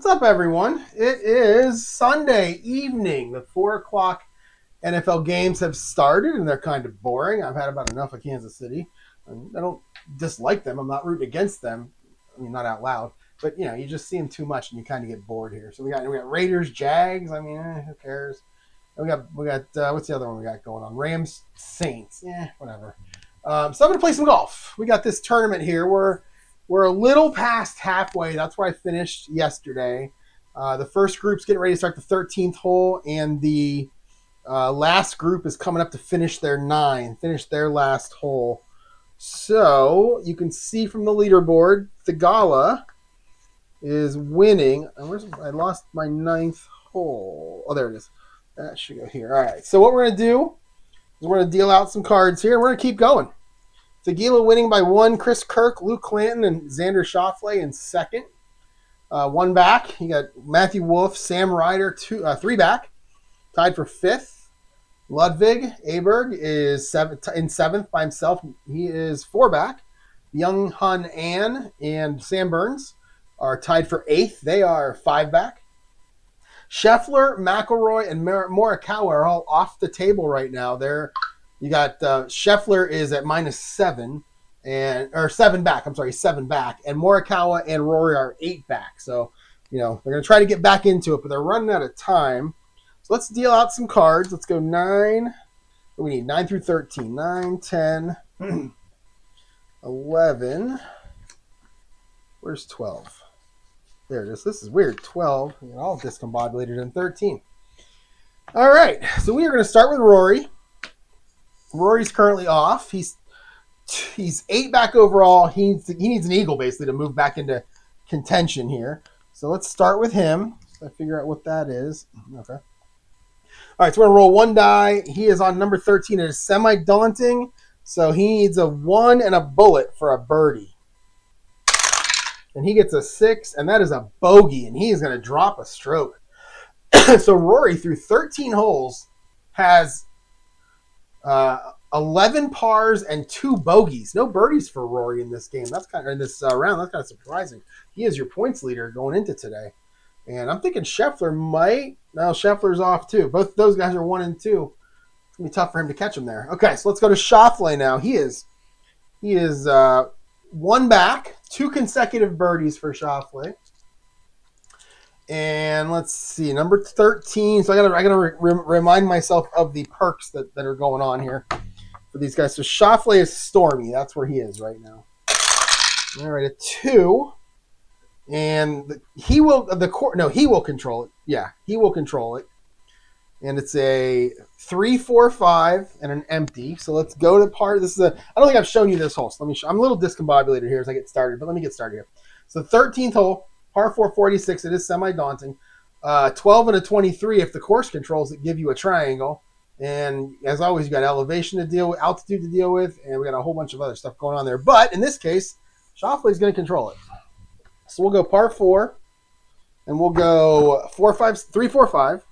What's up, everyone? It is Sunday evening. The 4 o'clock NFL games have started, and they're kind of boring. I've had about enough of Kansas City. I don't dislike them. I'm not rooting against them. I mean, not out loud. But, you just see them too much, and you kind of get bored here. So we got Raiders, Jags. I mean, who cares? And we got what's the other one we got going on? Rams, Saints. Whatever. So I'm going to play some golf. We got this tournament here. We're a little past halfway. That's where I finished yesterday. The first group's getting ready to start the 13th hole, and the last group is coming up to finish their last hole. So you can see from the leaderboard, Thagala is winning. I lost my 9th hole. Oh, there it is. That should go here. All right. So what we're going to do is we're going to deal out some cards here, and we're going to keep going. Thagila winning by 1, Chris Kirk, Luke Clanton, and Xander Schauffele in second. 1 back, you got Matthew Wolf, Sam Ryder, 3 back, tied for 5th. Ludwig Aberg is in 7th by himself. He is 4 back. Young Hun An and Sam Burns are tied for 8th. They are 5 back. Scheffler, McElroy, and Morikawa are all off the table right now. You got Scheffler is at -7 or 7 back. I'm sorry, 7 back, and Morikawa and Rory are 8 back. So, they're going to try to get back into it, but they're running out of time. So let's deal out some cards. Let's go 9. What do we need? 9 through 13. 9, 10, 11. Where's 12? There it is. This is weird. 12. All discombobulated in 13. All right. So we are going to start with Rory. Rory's currently off. He's 8 back overall. He needs an eagle basically to move back into contention here. So let's start with him. So I figure out what that is. Okay. All right, so we're gonna roll 1 die. He is on number 13. It is semi-daunting, so he needs a 1 and a bullet for a birdie. And he gets a 6, and that is a bogey, and he is gonna drop a stroke. So Rory, through 13 holes, has 11 pars and 2 bogeys. No birdies for Rory in this game. That's kind of in this round. That's kind of surprising. He is your points leader going into today, and I'm thinking Scheffler might. No, Scheffler's off too. Both those guys are 1 and 2. It's gonna be tough for him to catch him there. Okay, so let's go to Schauffele now. He is 1 back, 2 consecutive birdies for Schauffele. And let's see, number 13. So I gotta remind myself of the perks that are going on here for these guys. So Schauffele is stormy. That's where he is right now. All right, a 2, and he will control it. Yeah, he will control it. And it's a 3, 4, 5, and an empty. So let's go to part. I don't think I've shown you this hole. So I'm a little discombobulated here as I get started, but let me get started here. So 13th hole. Par 4, 46, it is semi-daunting. 12 and a 23, if the course controls it, give you a triangle. And as always, you got elevation to deal with, altitude to deal with, and we got a whole bunch of other stuff going on there. But in this case, Schauffele is going to control it. So we'll go par 4, and we'll go 3, 4, 5.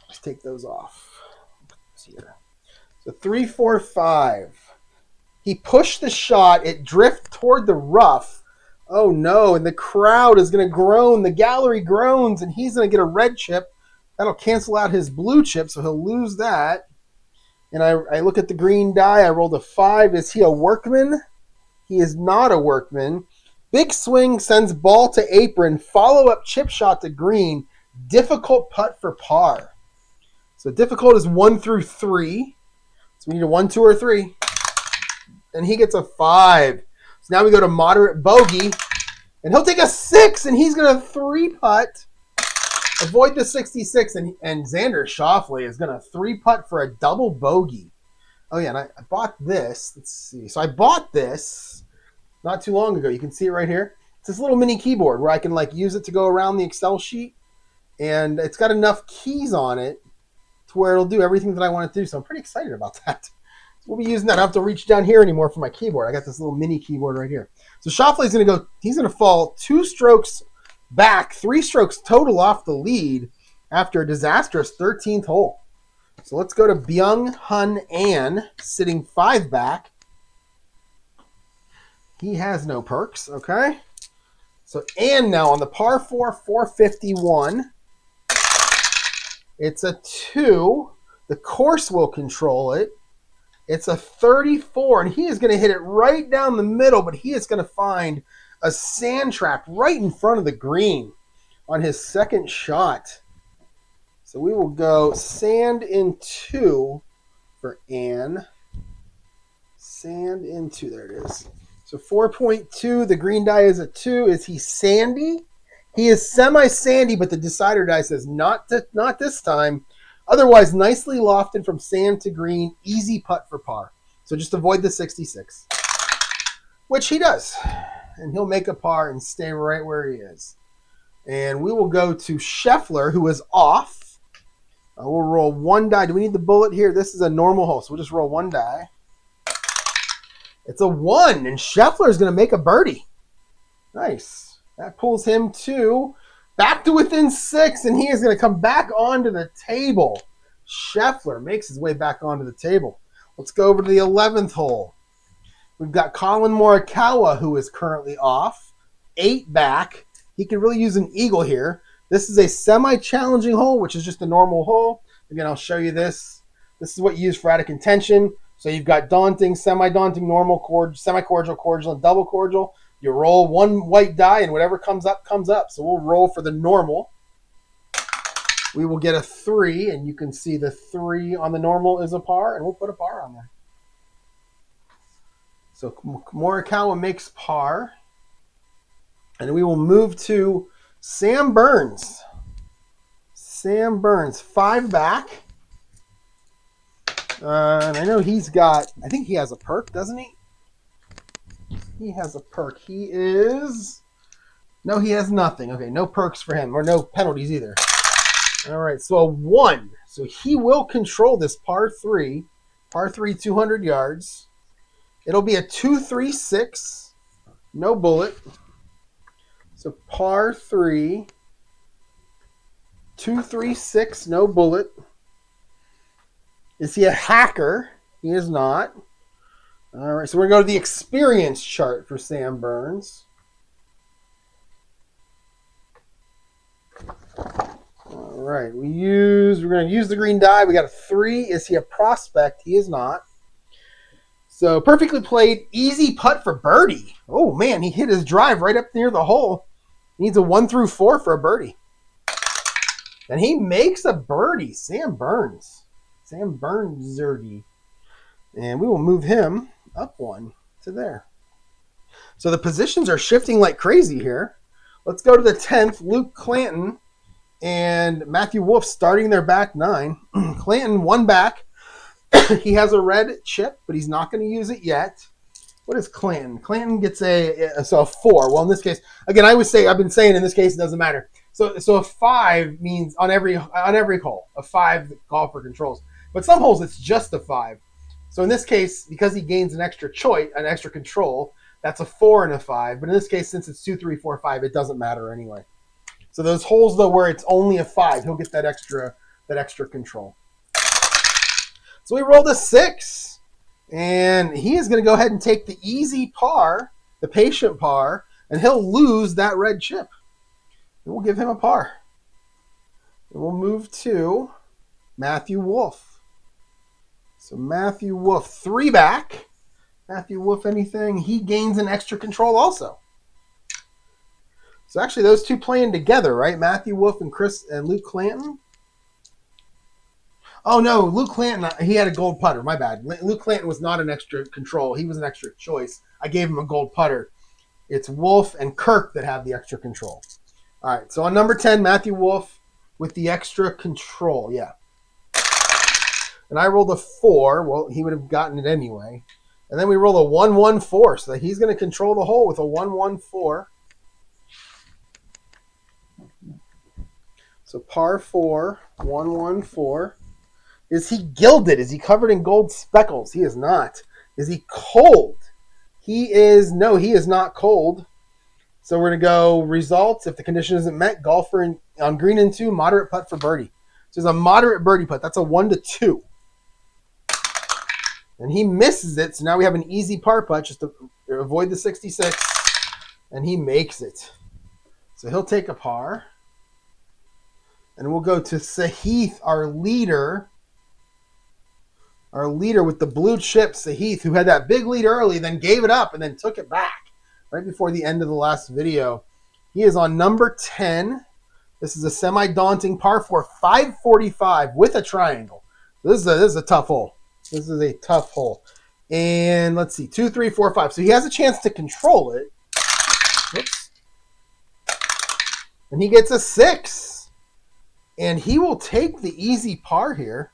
Let's take those off. Here. So 3, 4, 5. He pushed the shot. It drifted toward the rough. Oh, no. And the crowd is going to groan. The gallery groans, and he's going to get a red chip. That'll cancel out his blue chip, so he'll lose that. And I look at the green die. I rolled a 5. Is he a workman? He is not a workman. Big swing sends ball to apron. Follow-up chip shot to green. Difficult putt for par. So difficult is 1 through 3. So we need a 1, 2, or 3. And he gets a 5. So now we go to moderate bogey. And he'll take a 6, and he's going to 3-putt. Avoid the 66, and Xander Schauffele is going to 3-putt for a double bogey. Oh, yeah, and I bought this. Let's see. So I bought this not too long ago. You can see it right here. It's this little mini keyboard where I can, use it to go around the Excel sheet. And it's got enough keys on it to where it'll do everything that I want it to do. So I'm pretty excited about that. We'll be using that. I don't have to reach down here anymore for my keyboard. I got this little mini keyboard right here. So Schauffele's going to go. He's going to fall 2 strokes back, 3 strokes total off the lead after a disastrous 13th hole. So let's go to Byung Hun An, sitting 5 back. He has no perks, okay? So, and now on the par 4, 451. It's a 2. The course will control it. It's a 34, and he is going to hit it right down the middle, but he is going to find a sand trap right in front of the green on his second shot. So we will go sand in 2 for Ann. Sand in 2. There it is. So 4.2. The green die is a 2. Is he sandy? He is semi-sandy, but the decider die says not this time. Otherwise, nicely lofted from sand to green. Easy putt for par. So just avoid the 66. Which he does. And he'll make a par and stay right where he is. And we will go to Scheffler, who is off. We'll roll 1 die. Do we need the bullet here? This is a normal hole, so we'll just roll 1 die. It's a 1, and Scheffler is going to make a birdie. Nice. That pulls him back to within 6, and he is going to come back onto the table. Scheffler makes his way back onto the table. Let's go over to the 11th hole. We've got Colin Morikawa, who is currently off. 8 back. He could really use an eagle here. This is a semi-challenging hole, which is just a normal hole. Again, I'll show you this. This is what you use for out of contention. So you've got daunting, semi-daunting, normal, semi-cordial, cordial, and double cordial. You roll 1 white die, and whatever comes up, comes up. So we'll roll for the normal. We will get a 3, and you can see the 3 on the normal is a par, and we'll put a par on there. So Morikawa makes par. And we will move to Sam Burns. Sam Burns, 5 back. And I know he's got, I think he has a perk, doesn't he? He has a perk. He has nothing. Okay, no perks for him, or no penalties either. All right, so a 1. So he will control this par 3, 200 yards. It'll be a 2-3-6, no bullet. So par 3, 2-3-6, no bullet. Is he a hacker? He is not. All right, so we're going to go to the experience chart for Sam Burns. All right, we're going to use the green die. We got a 3. Is he a prospect? He is not. So perfectly played, easy putt for birdie. Oh man, he hit his drive right up near the hole. He needs a 1 through 4 for a birdie. And he makes a birdie. Sam Burns. Sam Burns-zerdy. And we will move him up 1 to there. So the positions are shifting like crazy here. Let's go to the 10th. Luke Clanton and Matthew Wolff starting their back 9. Clanton 1 back. He has a red chip, but he's not going to use it yet. What is Clanton? Clanton gets a 4. Well, in this case, again, I've been saying in this case it doesn't matter. So a 5 means on every hole, a 5 the golfer controls. But some holes it's just a 5. So in this case, because he gains an extra control, that's a 4 and a 5. But in this case, since it's 2, 3, 4, 5, it doesn't matter anyway. So those holes though where it's only a 5, he'll get that extra control. So we rolled a 6, and he is going to go ahead and take the easy par, the patient par, and he'll lose that red chip. And we'll give him a par. And we'll move to Matthew Wolff. So Matthew Wolff, 3 back. Matthew Wolff, anything? He gains an extra control also. So actually those two playing together, right? Matthew Wolff and Luke Clanton. Oh, no, Luke Clanton, he had a gold putter. My bad. Luke Clanton was not an extra control. He was an extra choice. I gave him a gold putter. It's Wolff and Kirk that have the extra control. All right, so on number 10, Matthew Wolff with the extra control. Yeah. And I rolled a 4. Well, he would have gotten it anyway. And then we roll a 1-1-4. So that he's going to control the hole with a 1-1-4. So par 4, 1-1-4. Is he gilded? Is he covered in gold speckles? He is not. Is he cold? He is not cold. So we're going to go results. If the condition isn't met, golfer on green and 2, moderate putt for birdie. So it's a moderate birdie putt. That's a 1-2. And he misses it. So now we have an easy par putt just to avoid the 66. And he makes it. So he'll take a par. And we'll go to Sahith, our leader. Our leader with the blue chip, Sahith, who had that big lead early, then gave it up and then took it back right before the end of the last video. He is on number 10. This is a semi-daunting par 4, 545 with a triangle. This is a tough hole. This is a tough hole. And let's see, 2, 3, 4, 5. So he has a chance to control it. Oops. And he gets a 6. And he will take the easy par here.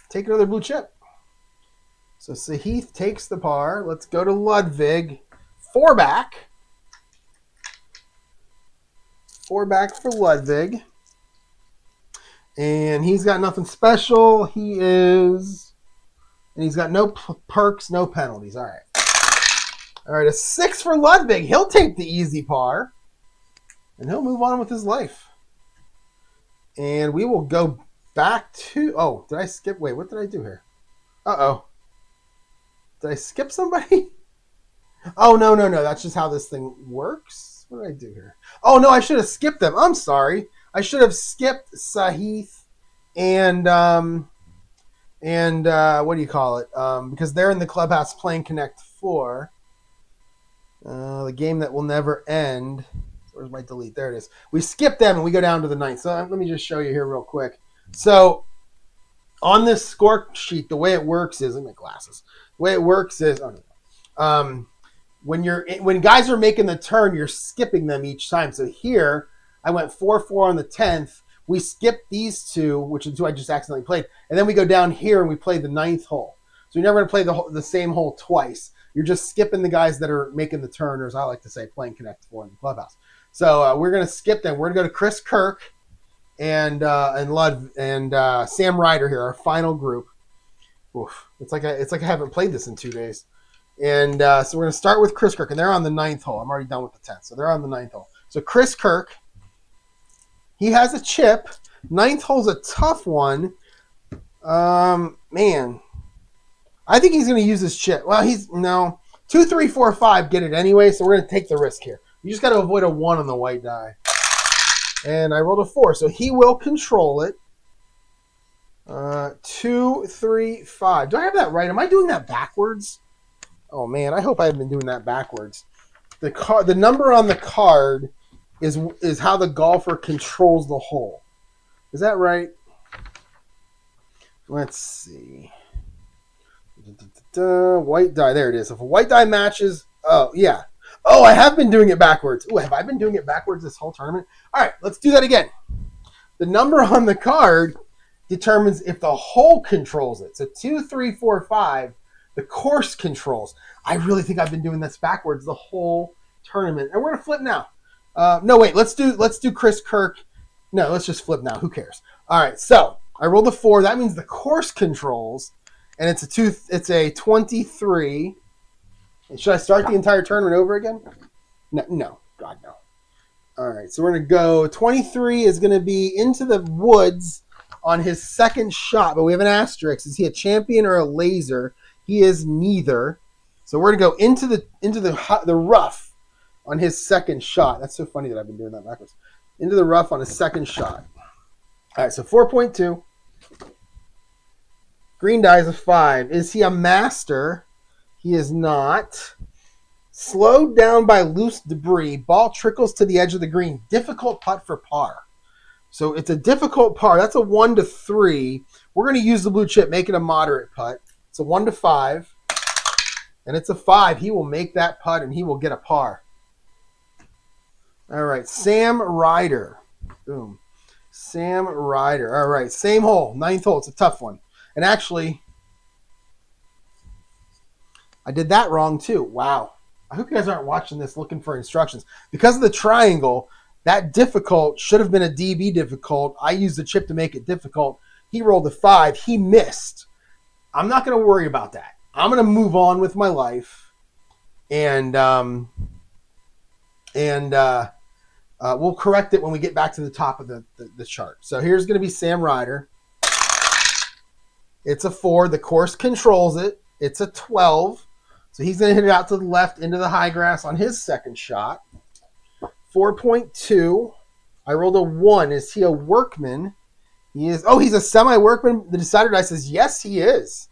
Take another blue chip. So Sahith takes the par. Let's go to Ludwig. 4 back. 4 back for Ludwig. And he's got nothing special. And he's got no perks, no penalties. All right. All right, a 6 for Ludwig. He'll take the easy par. And he'll move on with his life. And we will go back to... Oh, did I skip? Wait, what did I do here? Uh-oh. Did I skip somebody? Oh, no. That's just how this thing works. What did I do here? Oh, no, I should have skipped them. I'm sorry. I should have skipped Sahith and what do you call it? Because they're in the clubhouse playing Connect 4. The game that will never end. Where's my delete? There it is. We skip them and we go down to the 9th. So let me just show you here real quick. So on this score sheet, the way it works is, let me get glasses. The way it works is, when guys are making the turn, you're skipping them each time. So here, I went 4-4 on the 10th. We skipped these two, which are the two I just accidentally played. And then we go down here and we play the 9th hole. So you're never going to play the same hole twice. You're just skipping the guys that are making the turn, or as I like to say, playing Connect 4 in the clubhouse. So we're going to skip them. We're going to go to Chris Kirk and Sam Ryder here, our final group. Oof. It's like I haven't played this in 2 days. And so we're going to start with Chris Kirk, and they're on the 9th hole. I'm already done with the 10th, so they're on the 9th hole. So Chris Kirk, he has a chip. 9th hole's a tough one. Man, I think he's going to use his chip. Well, 2, 3, 4, 5 get it anyway, so we're going to take the risk here. You just got to avoid a 1 on the white die. And I rolled a 4, so he will control it. 2, 3, 5. Do I have that right? Am I doing that backwards? Oh, man, I hope I haven't been doing that backwards. The number on the card is how the golfer controls the hole. Is that right? Let's see. White die. There it is. If a white die matches... Oh, yeah. Oh, I have been doing it backwards. Oh, have I been doing it backwards this whole tournament? All right, let's do that again. The number on the card determines if the hole controls it. So 2, 3, 4, 5, the course controls. I really think I've been doing this backwards the whole tournament. And we're going to flip now. No, wait, let's do Chris Kirk. No, let's just flip now. Who cares? All right, so I rolled a 4. That means the course controls, and it's a 23. Should I start the entire tournament over again? No, God, no. All right, so we're going to go. 23 is going to be into the woods on his second shot, but we have an asterisk. Is he a champion or a laser? He is neither. So we're going to go into the rough on his second shot. That's so funny that I've been doing that backwards. Into the rough on his second shot. All right, so 4.2. Green die is a 5. Is he a master? He is not. Slowed down by loose debris. Ball trickles to the edge of the green. Difficult putt for par. So it's a difficult par. That's a 1 to 3. We're going to use the blue chip, make it a moderate putt. It's a 1 to 5. And it's a 5. He will make that putt and he will get a par. All right. Sam Ryder. Boom. Sam Ryder. All right. Same hole. 9th hole. It's a tough one. And actually, I did that wrong too. Wow. I hope you guys aren't watching this looking for instructions. Because of the triangle, that difficult should have been a DB difficult. I used the chip to make it difficult. He rolled a 5. He missed. I'm not going to worry about that. I'm going to move on with my life. And we'll correct it when we get back to the top of the chart. So here's going to be Sam Ryder. It's a 4. The course controls it. It's a 12. So he's going to hit it out to the left into the high grass on his second shot. 4.2. I rolled a 1. Is he a workman? He is. Oh, he's a semi-workman. The decider die says yes, he is.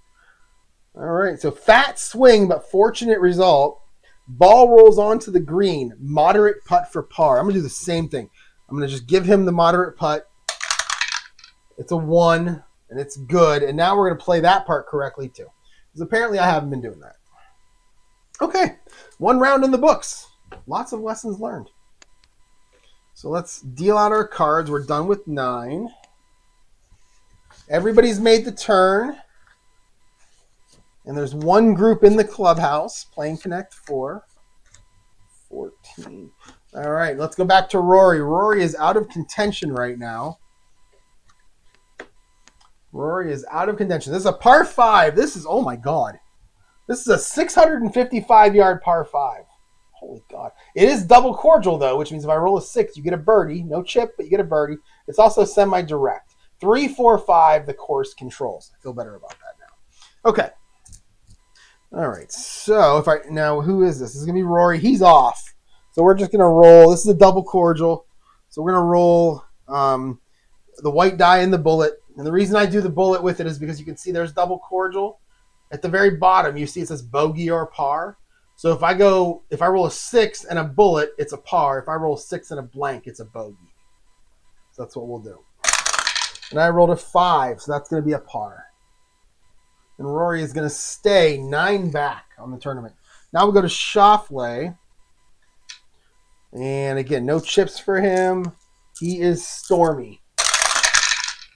All right. So fat swing, but fortunate result. Ball rolls onto the green. Moderate putt for par. I'm going to do the same thing. I'm going to just give him the moderate putt. It's a 1, and it's good. And now we're going to play that part correctly, too. Because apparently I haven't been doing that. Okay. 1 round in the books. Lots of lessons learned. So let's deal out our cards. We're done with 9. Everybody's made the turn. And there's one group in the clubhouse playing Connect 4. 14. All right, let's go back to Rory. Rory is out of contention right now. Rory is out of contention. This is a par 5. This is, oh my God. This is a 655-yard par 5. Holy God. It is double cordial, though, which means if I roll a 6, you get a birdie. No chip, but you get a birdie. It's also semi-direct. 3, 4, 5, the course controls. I feel better about that now. Okay. All right. So, now, who is this? This is going to be Rory. He's off. So, we're just going to roll. This is a double cordial. So, we're going to roll the white die and the bullet. And the reason I do the bullet with it is because you can see there's double cordial. At the very bottom, you see it says bogey or par. So if I roll a 6 and a bullet, it's a par. If I roll a 6 and a blank, it's a bogey. So that's what we'll do. And I rolled a 5, so that's going to be a par. And Rory is going to stay 9 back on the tournament. Now we go to Schauffele. And again, no chips for him. He is stormy.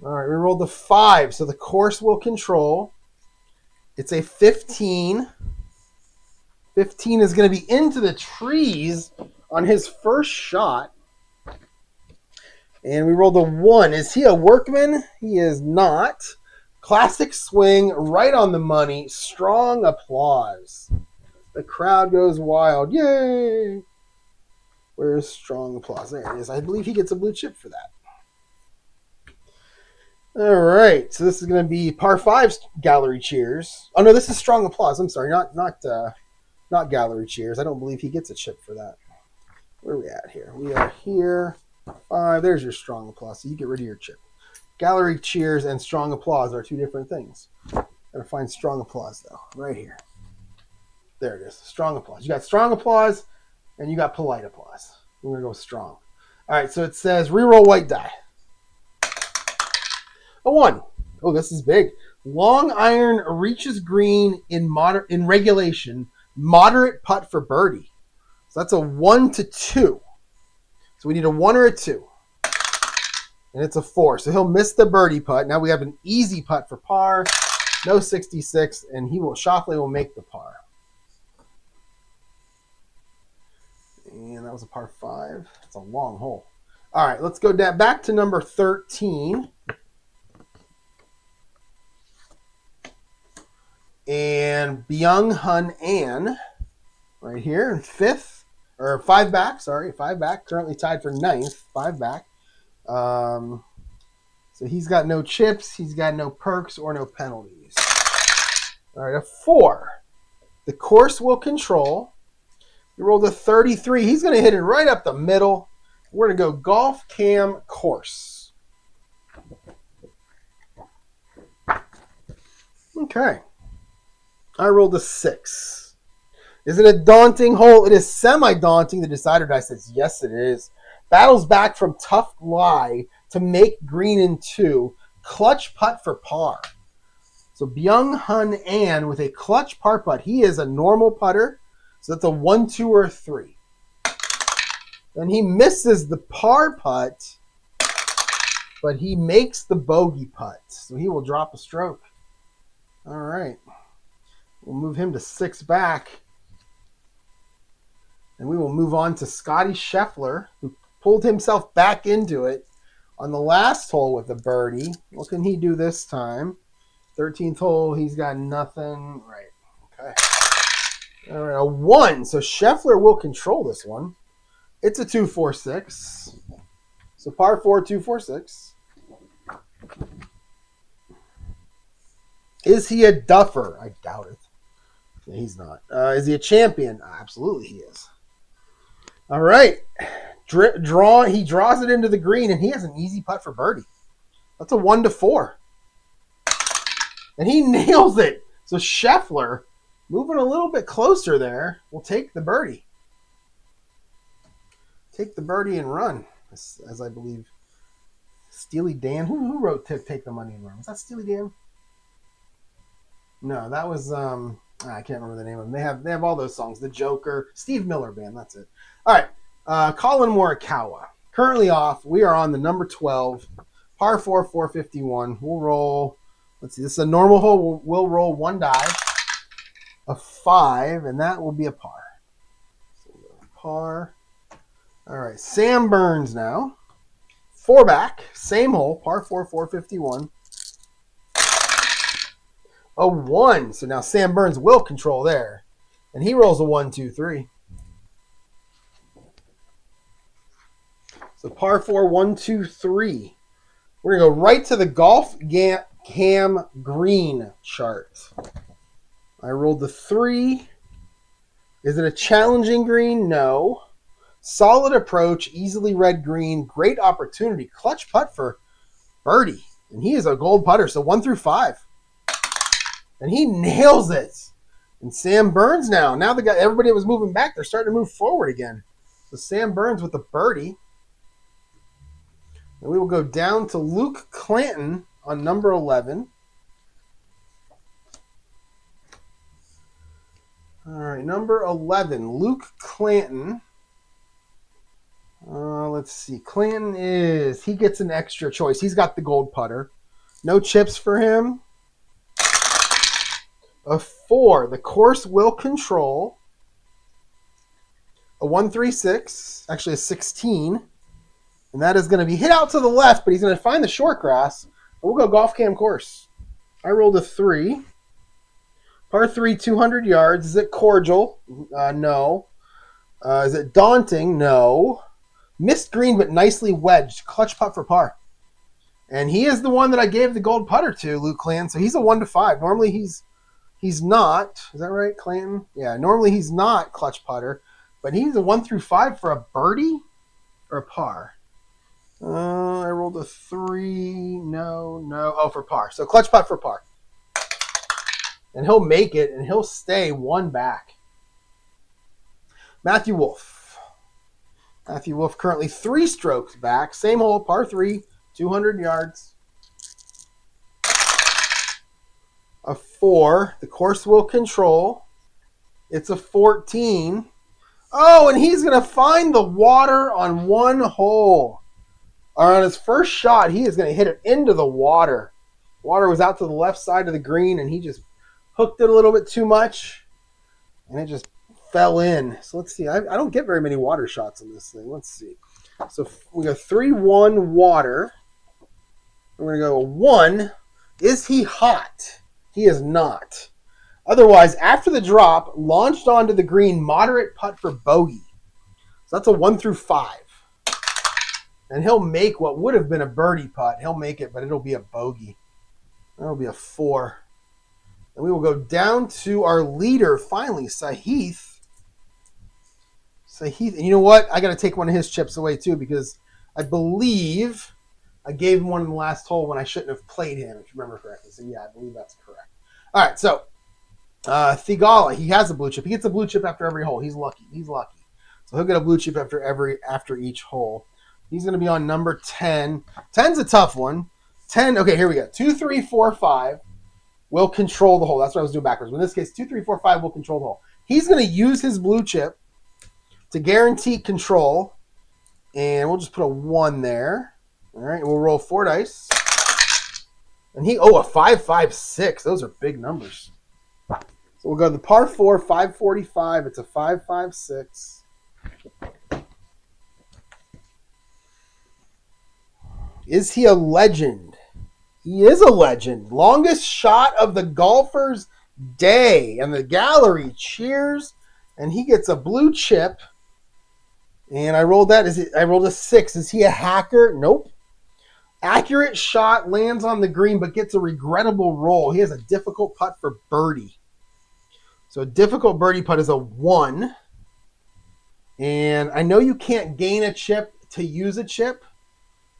All right, we rolled a 5, so the course will control. It's a 15. 15 is going to be into the trees on his first shot. And we rolled a 1. Is he a workman? He is not. Classic swing, right on the money. Strong applause. The crowd goes wild. Yay! Where's strong applause? There it is. I believe he gets a blue chip for that. All right. So this is going to be par 5 gallery cheers. Oh, no, this is strong applause. I'm sorry. Not gallery cheers. I don't believe he gets a chip for that. Where are we at here? We are here. 5. There's your strong applause. So you get rid of your chip. Gallery cheers and strong applause are 2 different things. Gotta find strong applause, though. Right here. There it is. Strong applause. You got strong applause and you got polite applause. We're going to go strong. All right. So it says reroll white die. A 1. Oh, this is big. Long iron reaches green in regulation. Moderate putt for birdie. So that's a 1 to 2. So we need a 1 or a 2. And it's a 4. So he'll miss the birdie putt. Now we have an easy putt for par. No 66. And Schauffele will make the par. And that was a par 5. It's a long hole. All right, let's go back to number 13. And Byung-Hun An, right here, in 5th, or 5 back, 5 back, currently tied for 9th, 5 back. So he's got no chips, he's got no perks or no penalties. All right, a 4. The course will control. He rolled a 33. He's going to hit it right up the middle. We're going to go golf cam course. Okay. I rolled a 6. Is it a daunting hole? It is semi-daunting. The decider die says yes, it is. Battles back from tough lie to make green in 2. Clutch putt for par. So Byung-Hun An with a clutch par putt. He is a normal putter. So that's a 1, 2, or 3. And he misses the par putt, but he makes the bogey putt. So he will drop a stroke. All right. We'll move him to 6 back. And we will move on to Scotty Scheffler, who pulled himself back into it on the last hole with a birdie. What can he do this time? 13th hole, he's got nothing. Right. Okay. All right, a 1. So Scheffler will control this one. It's a 2-4-6. So par 4, 2-4-6. Is he a duffer? I doubt it. He's not. Is he a champion? Absolutely he is. All right. He draws it into the green, and he has an easy putt for birdie. That's a 1-4. And he nails it. So Scheffler, moving a little bit closer there, will take the birdie. Take the birdie and run, as I believe Steely Dan. Who wrote Take the Money and Run? Was that Steely Dan? No, that was I can't remember the name of them. They have all those songs. The Joker, Steve Miller Band. That's it. All right, Colin Morikawa. Currently off. We are on the number 12, par 4, 451. We'll roll. Let's see. This is a normal hole. We'll roll one die, a 5, and that will be a par. So par. All right, Sam Burns now. 4 back, same hole, par 4, 451. A 1. So now Sam Burns will control there. And he rolls a 1, 2, 3. So par 4, 1, 2, 3. We're going to go right to the golf cam green chart. I rolled the 3. Is it a challenging green? No. Solid approach, easily read green, great opportunity. Clutch putt for birdie. And he is a gold putter, so 1 through 5. And he nails it. And Sam Burns now. Now the guy, everybody was moving back, they're starting to move forward again. So Sam Burns with the birdie. And we will go down to Luke Clanton on number 11. All right, number 11, Luke Clanton. Let's see. Clanton he gets an extra choice. He's got the gold putter. No chips for him. A 4. The course will control. A 1, 3, 6. Actually, a 16. And that is going to be hit out to the left, but he's going to find the short grass. We'll go golf cam course. I rolled a 3. Par 3, 200 yards. Is it cordial? No. Is it daunting? No. Missed green, but nicely wedged. Clutch putt for par. And he is the one that I gave the gold putter to, Luke Clanton. So he's a 1 to 5. Normally he's not. Is that right, Clanton? Yeah, normally he's not clutch putter. But he's a 1 through 5 for a birdie or a par. I rolled a 3. No. Oh, for par. So clutch putt for par. And he'll make it, and he'll stay 1 back. Matthew Wolff. Matthew Wolff currently 3 strokes back. Same hole, par 3, 200 yards. A 4. The course will control. It's a 14. Oh, and he's going to find the water on 1 hole. On his first shot, he is going to hit it into the water. Water was out to the left side of the green, and he just hooked it a little bit too much, and it just fell in. So let's see. I don't get very many water shots in this thing. Let's see. So we go 3-1 water. We're going to go 1. Is he hot? He is not. Otherwise, after the drop, launched onto the green, moderate putt for bogey. So that's a 1 through 5. And he'll make what would have been a birdie putt. He'll make it, but it'll be a bogey. That'll be a 4. And we will go down to our leader, finally, Sahith. And you know what? I got to take one of his chips away, too, because I believe I gave him one in the last hole when I shouldn't have played him, if you remember correctly. So, yeah, I believe that's correct. All right, so Thigala, he has a blue chip. He gets a blue chip after every hole. He's lucky. So he'll get a blue chip after each hole. He's going to be on number 10. 10's a tough one. 10, okay, here we go. 2, 3, 4, 5 will control the hole. That's what I was doing backwards. But in this case, 2, 3, 4, 5 will control the hole. He's going to use his blue chip to guarantee control. And we'll just put a 1 there. All right, we'll roll 4 dice. And a 5, 5, 6. Those are big numbers. So we'll go to the par 4, 545. It's a 5, 5, 6. Is he a legend? He is a legend. Longest shot of the golfer's day. And the gallery cheers. And he gets a blue chip. And I rolled that. I rolled a 6. Is he a hacker? Nope. Accurate shot, lands on the green, but gets a regrettable roll. He has a difficult putt for birdie. So a difficult birdie putt is a 1. And I know you can't gain a chip to use a chip,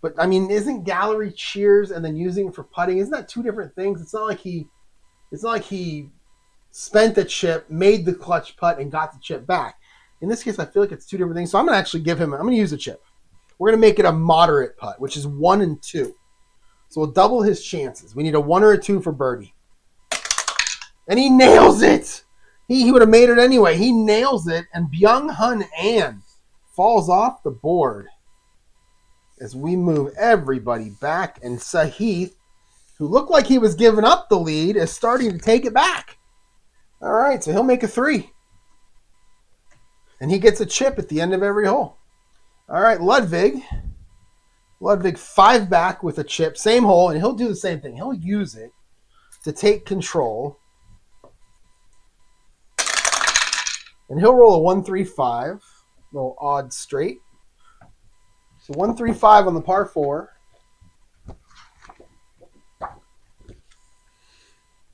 but I mean, isn't gallery cheers and then using it for putting, isn't that two different things? It's not like he spent the chip, made the clutch putt, and got the chip back. In this case, I feel like it's two different things. So I'm going to use a chip. We're going to make it a moderate putt, which is 1 and 2. So we'll double his chances. We need a 1 or a 2 for birdie. And he nails it. He would have made it anyway. He nails it, and Byung-Hun An falls off the board as we move everybody back, and Sahith, who looked like he was giving up the lead, is starting to take it back. All right, so he'll make a 3. And he gets a chip at the end of every hole. All right, Ludwig 5 back with a chip, same hole, and he'll do the same thing. He'll use it to take control. And he'll roll a 1-3-5, little odd straight. So 1-3-5 on the par 4.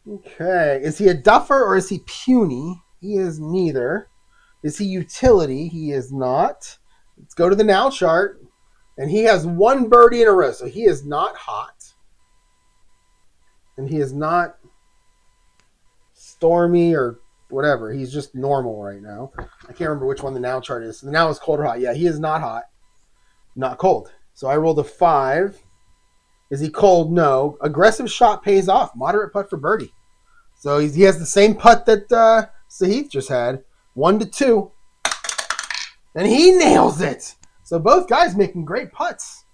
Okay, is he a duffer or is he puny? He is neither. Is he utility? He is not. Let's go to the now chart. And he has 1 birdie in a row, so he is not hot. And he is not stormy or whatever. He's just normal right now. I can't remember which one the now chart is. So the now is cold or hot. Yeah, he is not hot. Not cold. So I rolled a 5. Is he cold? No. Aggressive shot pays off. Moderate putt for birdie. So he has the same putt that Sahith just had. 1 to 2. And he nails it. So both guys making great putts.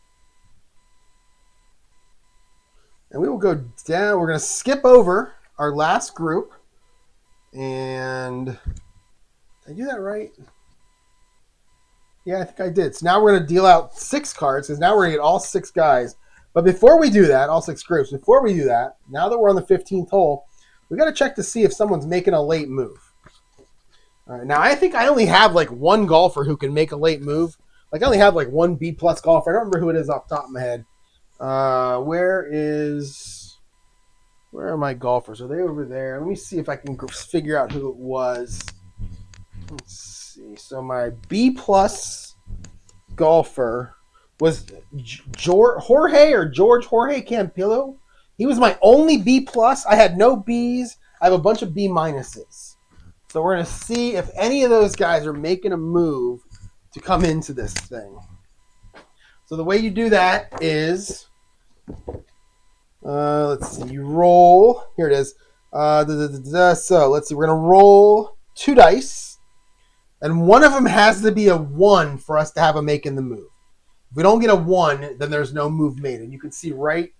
And we will go down. We're going to skip over our last group. And did I do that right? Yeah, I think I did. So now we're going to deal out 6 cards because now we're going to get all 6 guys. But before we do that, all 6 groups, before we do that, now that we're on the 15th hole, we got to check to see if someone's making a late move. All right, now I think I only have like 1 golfer who can make a late move. Like I only have like 1 B+ golfer. I don't remember who it is off the top of my head. Where are my golfers? Are they over there? Let me see if I can figure out who it was. Let's see. So my B+ golfer was Jorge Campillo. He was my only B+. I had no Bs. I have a bunch of B-. So we're going to see if any of those guys are making a move to come into this thing. So the way you do that is, let's see, you roll. Here it is. So let's see, we're going to roll 2 dice, and one of them has to be a 1 for us to have a making the move. If we don't get a 1, then there's no move made. And you can see right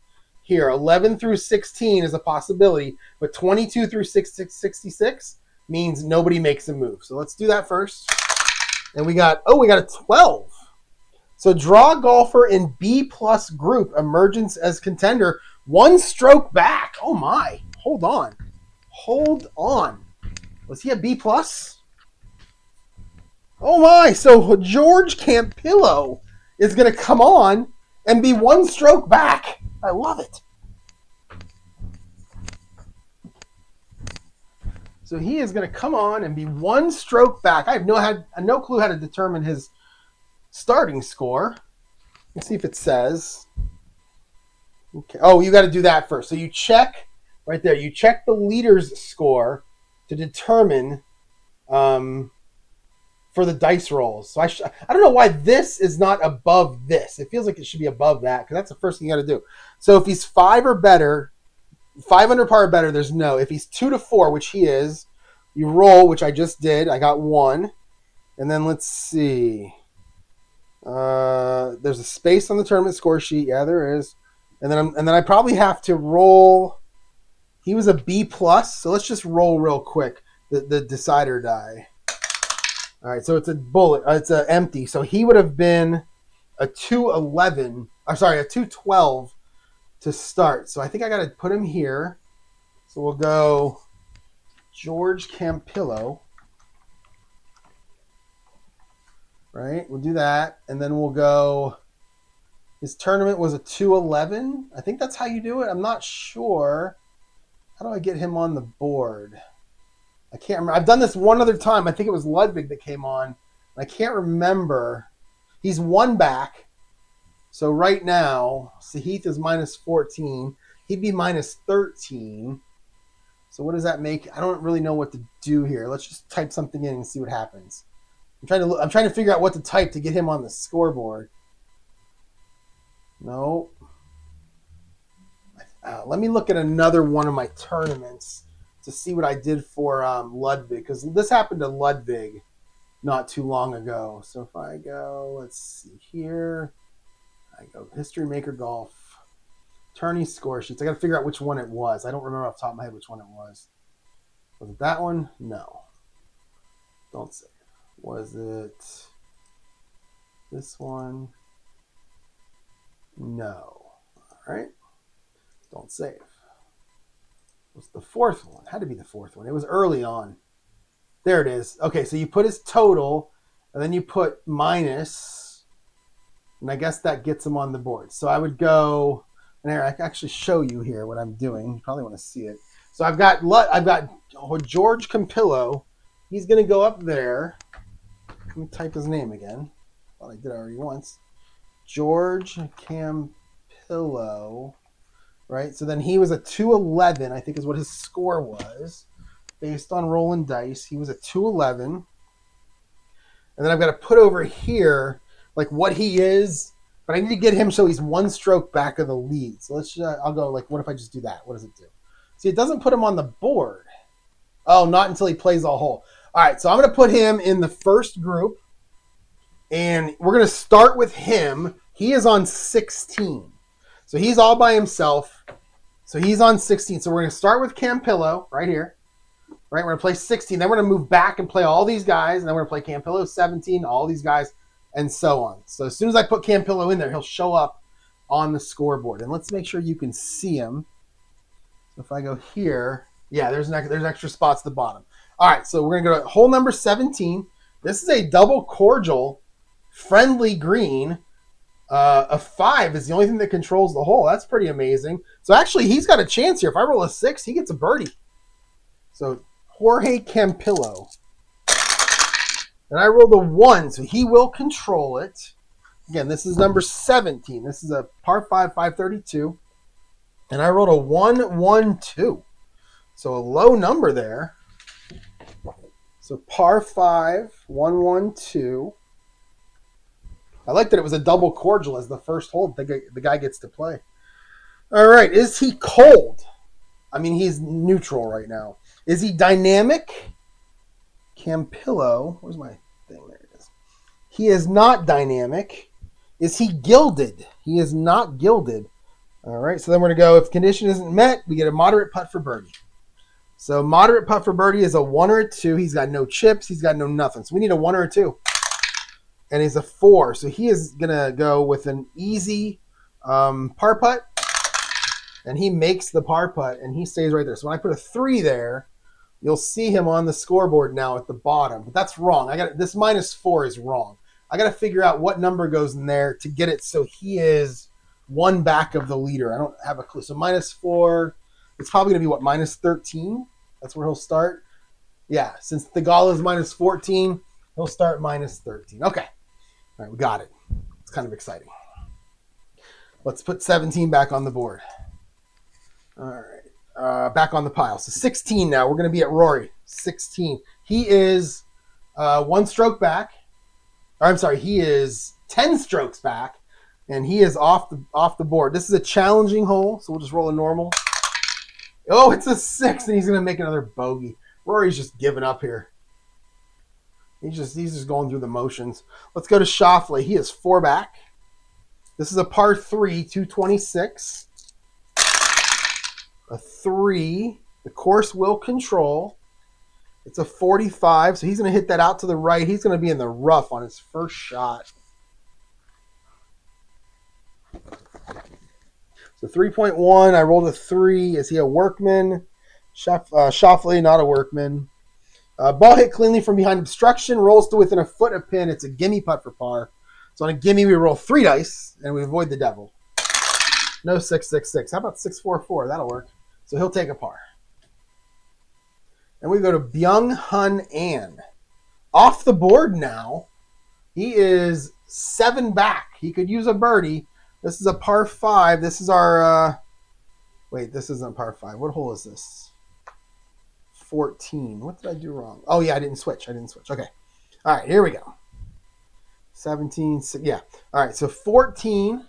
here, 11 through 16 is a possibility, but 22 through 66 means nobody makes a move. So let's do that first. And we got a 12. So draw golfer in B+ group, emergence as contender, 1 stroke back. Oh my, hold on. Was he a B+? Oh my, so George Campillo is going to come on and be 1 stroke back. I love it. So he is going to come on and be 1 stroke back. I have no clue how to determine his starting score. Let's see if it says. Okay. Oh, you got to do that first. So you check right there. You check the leader's score to determine for the dice rolls. So I don't know why this is not above this. It feels like it should be above that because that's the first thing you got to do. So if he's 5 or better, 5 under par or better, there's no. If he's 2 to 4, which he is, you roll, which I just did. I got 1. And then let's see. There's a space on the tournament score sheet. Yeah, there is. And then I probably have to roll. He was a B+, so let's just roll real quick the decider die. All right, so it's a bullet. It's an empty. So he would have been a 211. I'm sorry, a 212 to start. So I think I got to put him here. So we'll go George Campillo. Right? We'll do that. And then we'll go, his tournament was a 211. I think that's how you do it. I'm not sure. How do I get him on the board? I can't remember. I've done this one other time. I think it was Ludwig that came on I can't remember. He's one back. So right now, Sahith is minus 14. He'd be minus 13. So what does that make? I don't really know what to do here. Let's just type something in and see what happens. I'm trying to figure out what to type to get him on the scoreboard. No. Let me look at another one of my tournaments to see what I did for Ludwig, because this happened to Ludwig not too long ago. So if I go, let's see here. I go History Maker Golf. Tourney score sheets. I got to figure out which one it was. I don't remember off the top of my head which one it was. Was it that one? No. Don't say. Was it this one? No. All right. Don't save. It was the fourth one. Had to be the fourth one. It was early on. There it is. Okay, so you put his total, and then you put minus, and I guess that gets him on the board. So I would go, and here I can actually show you here what I'm doing. You probably want to see it. So I've got George Campillo. He's going to go up there. Let me type his name again. Thought I did already once. George Campillo. Right? So then he was a 211, I think is what his score was. Based on rolling dice, he was a 211. And then I've got to put over here like what he is, but I need to get him so he's one stroke back of the lead. So I'll go like, what if I just do that? What does it do? See, it doesn't put him on the board. Oh, not until he plays a hole. All right, so I'm going to put him in the first group, and we're going to start with him. He is on 16. So he's all by himself. So he's on 16. So we're going to start with Campillo right here. Right, we're going to play 16. Then we're going to move back and play all these guys. And then we're going to play Campillo 17, all these guys, and so on. So as soon as I put Campillo in there, he'll show up on the scoreboard. And let's make sure you can see him. So if I go here, yeah, there's extra spots at the bottom. All right, so we're going to go to hole number 17. This is a double cordial, friendly green. A 5 is the only thing that controls the hole. That's pretty amazing. So actually, he's got a chance here. If I roll a 6, he gets a birdie. So Jorge Campillo. And I rolled a 1, so he will control it. Again, this is number 17. This is a par 5, 532. And I rolled a 1, 1, 2. So a low number there. So par 5, 1, 1, 2. I like that it was a double cordial as the first hole the guy gets to play. All right. Is he cold? I mean, he's neutral right now. Is he dynamic? Campillo. Where's my thing? There it is. He is not dynamic. Is he gilded? He is not gilded. All right. So then we're going to go, if condition isn't met, we get a moderate putt for birdie. So moderate putt for birdie is a 1 or a 2. He's got no chips. He's got no nothing. So we need a 1 or a 2. And he's a 4. So he is going to go with an easy par putt. And he makes the par putt, and he stays right there. So when I put a 3 there, you'll see him on the scoreboard now at the bottom. But that's wrong. This minus 4 is wrong. I got to figure out what number goes in there to get it so he is one back of the leader. I don't have a clue. So minus 4, it's probably going to be what, minus 13? That's where he'll start. Yeah, since the Gala is minus 14, he'll start minus 13. Okay. All right, we got it. It's kind of exciting. Let's put 17 back on the board. All right. Back on the pile. So 16 now. We're going to be at Rory. 16. He is 1 stroke back. Or, I'm sorry. He is 10 strokes back. And he is off the board. This is a challenging hole. So we'll just roll a normal. Oh, it's a 6. And he's going to make another bogey. Rory's just giving up here. He's just going through the motions. Let's go to Schauffele. He is 4 back. This is a par 3, 226. A 3. The course will control. It's a 45, so he's going to hit that out to the right. He's going to be in the rough on his first shot. So 3.1, I rolled a 3. Is he a workman? Schauffele, not a workman. Ball hit cleanly from behind obstruction, rolls to within a foot of pin. It's a gimme putt for par. So on a gimme, we roll 3 dice, and we avoid the devil. No 666. How about 644? That'll work. So he'll take a par. And we go to Byung Hun An. Off the board now. He is 7 back. He could use a birdie. This is a par 5. This is our, wait, this isn't par 5. What hole is this? 14. What did I do wrong? Oh, yeah, I didn't switch. Okay. All right, here we go. 17, yeah. All right, so 14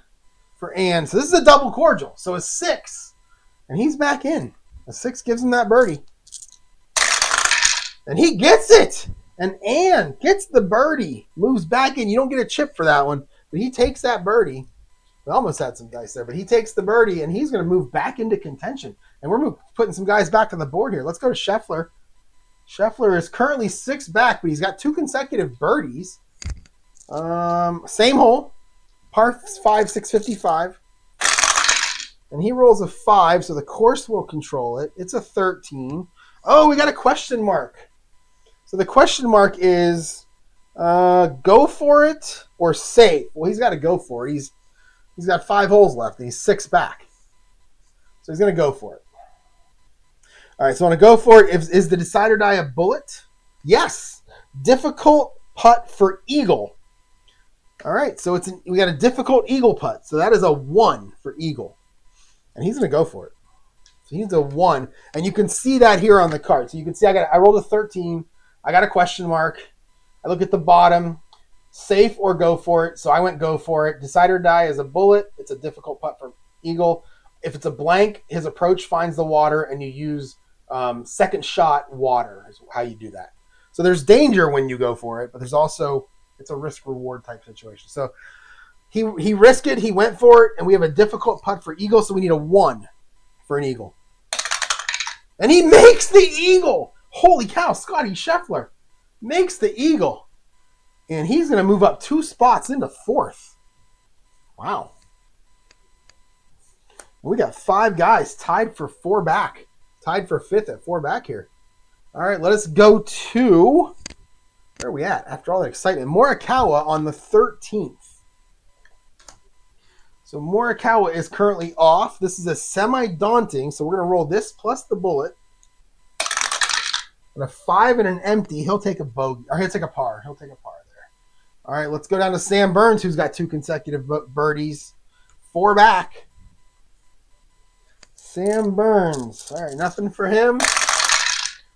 for Ann. So this is a double cordial. So a 6, and he's back in. A 6 gives him that birdie. And he gets it. And Ann gets the birdie. Moves back in. You don't get a chip for that one. But he takes that birdie. We almost had some dice there. But he takes the birdie, and he's going to move back into contention. And we're putting some guys back on the board here. Let's go to Scheffler. Scheffler is currently 6 back, but he's got 2 consecutive birdies. Same hole. Par 5, 655. And he rolls a 5, so the course will control it. It's a 13. Oh, we got a question mark. So the question mark is go for it or safe. Well, he's got to go for it. He's got 5 holes left, and he's 6 back. So he's going to go for it. All right, so on a go for it, is the decide or die a bullet? Yes. Difficult putt for eagle. All right, so we got a difficult eagle putt. So that is a 1 for eagle. And he's going to go for it. So he's a 1. And you can see that here on the card. So you can see I rolled a 13. I got a question mark. I look at the bottom. Safe or go for it. So I went go for it. Decide or die is a bullet. It's a difficult putt for eagle. If it's a blank, his approach finds the water, and you use second shot water is how you do that. So there's danger when you go for it, but there's also, it's a risk-reward type situation. So he risked it. He went for it, and we have a difficult putt for eagle, so we need a 1 for an eagle. And he makes the eagle. Holy cow, Scotty Scheffler makes the eagle. And he's going to move up 2 spots into 4th. Wow. We got 5 guys tied for 4 back. Tied for 5th at 4 back here. All right, let us go to, where are we at after all that excitement? Morikawa on the 13th. So Morikawa is currently off. This is a semi-daunting, so we're going to roll this plus the bullet. And a 5 and an empty. He'll take a bogey, or he'll take a par. He'll take a par there. All right, let's go down to Sam Burns, who's got 2 consecutive birdies. 4 back. Sam Burns. All right, nothing for him.